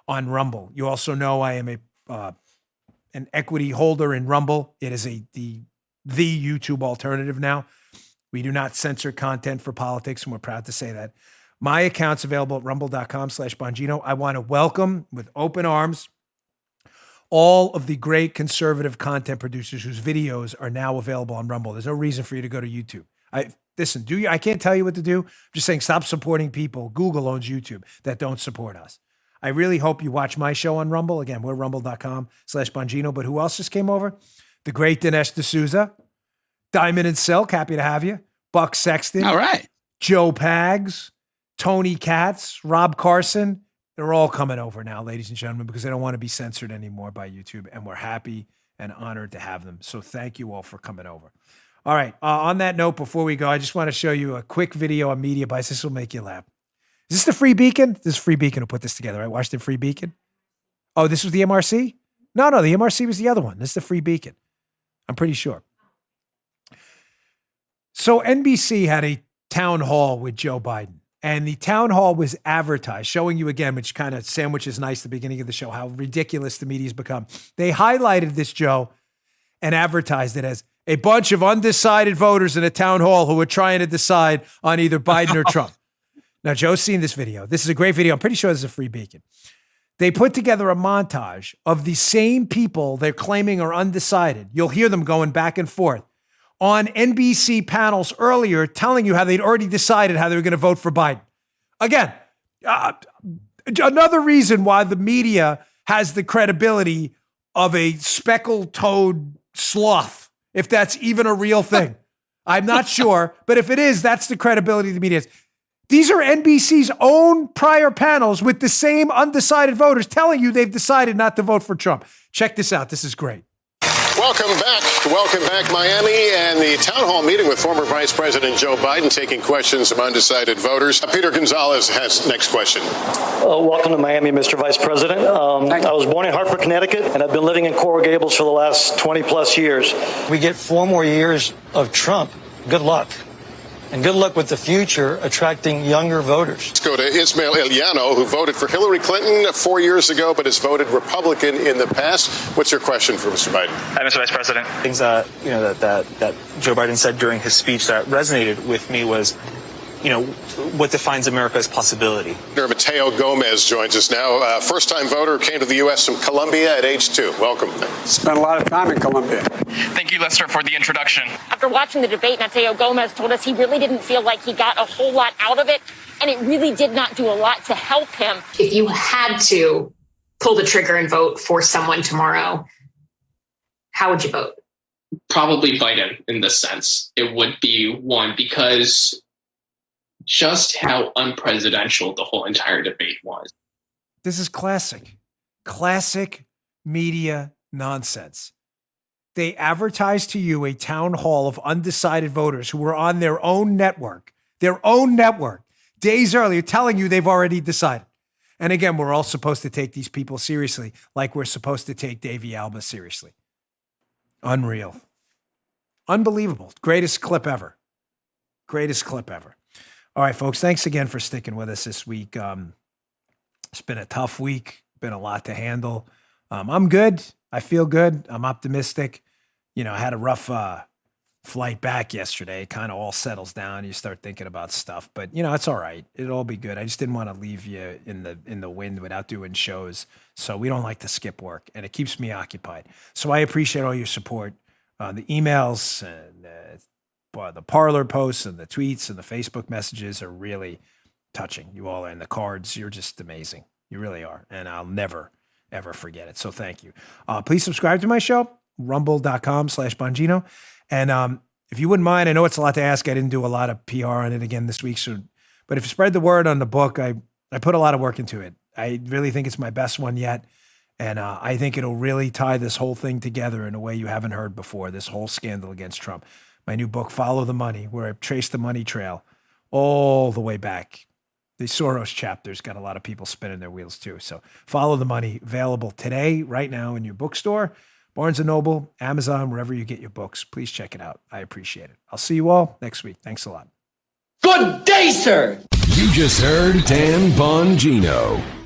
on Rumble. You also know I am an equity holder in Rumble. It is the YouTube alternative now. We do not censor content for politics, and we're proud to say that. My account's available at rumble.com/Bongino. I want to welcome with open arms all of the great conservative content producers whose videos are now available on Rumble. There's no reason for you to go to YouTube. I can't tell you what to do. I'm just saying stop supporting people. Google owns YouTube that don't support us. I really hope you watch my show on Rumble. Again, we're rumble.com/Bongino. But who else just came over? The great Dinesh D'Souza. Diamond and Silk, happy to have you. Buck Sexton. All right. Joe Pags, Tony Katz, Rob Carson, They're all coming over now, ladies and gentlemen, because they don't want to be censored anymore by YouTube, and we're happy and honored to have them. So thank you all for coming over. All right. On that note, before we go, I just want to show you a quick video on Media Bites. This will make you laugh. Is this the Free Beacon? This is Free Beacon who put this together, right? Washington Free Beacon? Oh, this was the MRC? No, the MRC was the other one. This is the Free Beacon. I'm pretty sure. So NBC had a town hall with Joe Biden, and the town hall was advertised, showing you again, which kind of sandwiches nice at the beginning of the show, how ridiculous the media's become. They highlighted this, Joe, and advertised it as a bunch of undecided voters in a town hall who were trying to decide on either Biden or Trump. Now, Joe's seen this video. This is a great video. I'm pretty sure this is a Free Beacon. They put together a montage of the same people they're claiming are undecided. You'll hear them going back and forth on NBC panels earlier, telling you how they'd already decided how they were going to vote for Biden. Again, another reason why the media has the credibility of a speckled-toed sloth, if that's even a real thing. I'm not sure, but if it is, that's the credibility of the media. These are NBC's own prior panels with the same undecided voters telling you they've decided not to vote for Trump. Check this out. This is great. Welcome back, Miami, and the town hall meeting with former Vice President Joe Biden, taking questions from undecided voters. Peter Gonzalez has next question. Welcome to Miami, Mr. Vice President. I was born in Hartford, Connecticut, and I've been living in Coral Gables for the last 20 plus years. We get 4 more years of Trump. Good luck. And good luck with the future attracting younger voters. Let's go to Ismail Eliano, who voted for Hillary Clinton 4 years ago, but has voted Republican in the past. What's your question for Mr. Biden? Hi, Mr. Vice President. Things that Joe Biden said during his speech that resonated with me was, what defines America as possibility. Mateo Gomez joins us now. First-time voter, came to the U.S. from Colombia at age 2. Welcome. Spent a lot of time in Colombia. Thank you, Lester, for the introduction. After watching the debate, Mateo Gomez told us he really didn't feel like he got a whole lot out of it, and it really did not do a lot to help him. If you had to pull the trigger and vote for someone tomorrow, how would you vote? Probably Biden in this sense. It would be one because just how unpresidential the whole entire debate was. This is classic media nonsense. They advertise to you a town hall of undecided voters who were on their own network, days earlier, telling you they've already decided. And again, we're all supposed to take these people seriously, like we're supposed to take Davey Alba seriously. Unreal. Unbelievable. Greatest clip ever. All right, folks, thanks again for sticking with us this week. It's been a tough week, been a lot to handle. I'm good. I feel good. I'm optimistic. I had a rough flight back yesterday. It kind of all settles down. You start thinking about stuff, but it's all right. It'll all be good. I just didn't want to leave you in the wind without doing shows. So we don't like to skip work, and it keeps me occupied. So I appreciate all your support, the emails and the Parler posts and the tweets and the Facebook messages are really touching. You all are in the cards. You're just amazing. You really are. And I'll never, ever forget it. So thank you. Please subscribe to my show, rumble.com/Bongino. And if you wouldn't mind, I know it's a lot to ask. I didn't do a lot of PR on it again this week. But if you spread the word on the book, I put a lot of work into it. I really think it's my best one yet. And I think it'll really tie this whole thing together in a way you haven't heard before, this whole scandal against Trump. My new book, Follow the Money, where I trace the money trail all the way back. The Soros chapter's got a lot of people spinning their wheels too. So Follow the Money, available today, right now in your bookstore, Barnes & Noble, Amazon, wherever you get your books. Please check it out. I appreciate it. I'll see you all next week. Thanks a lot. Good day, sir. You just heard Dan Bongino.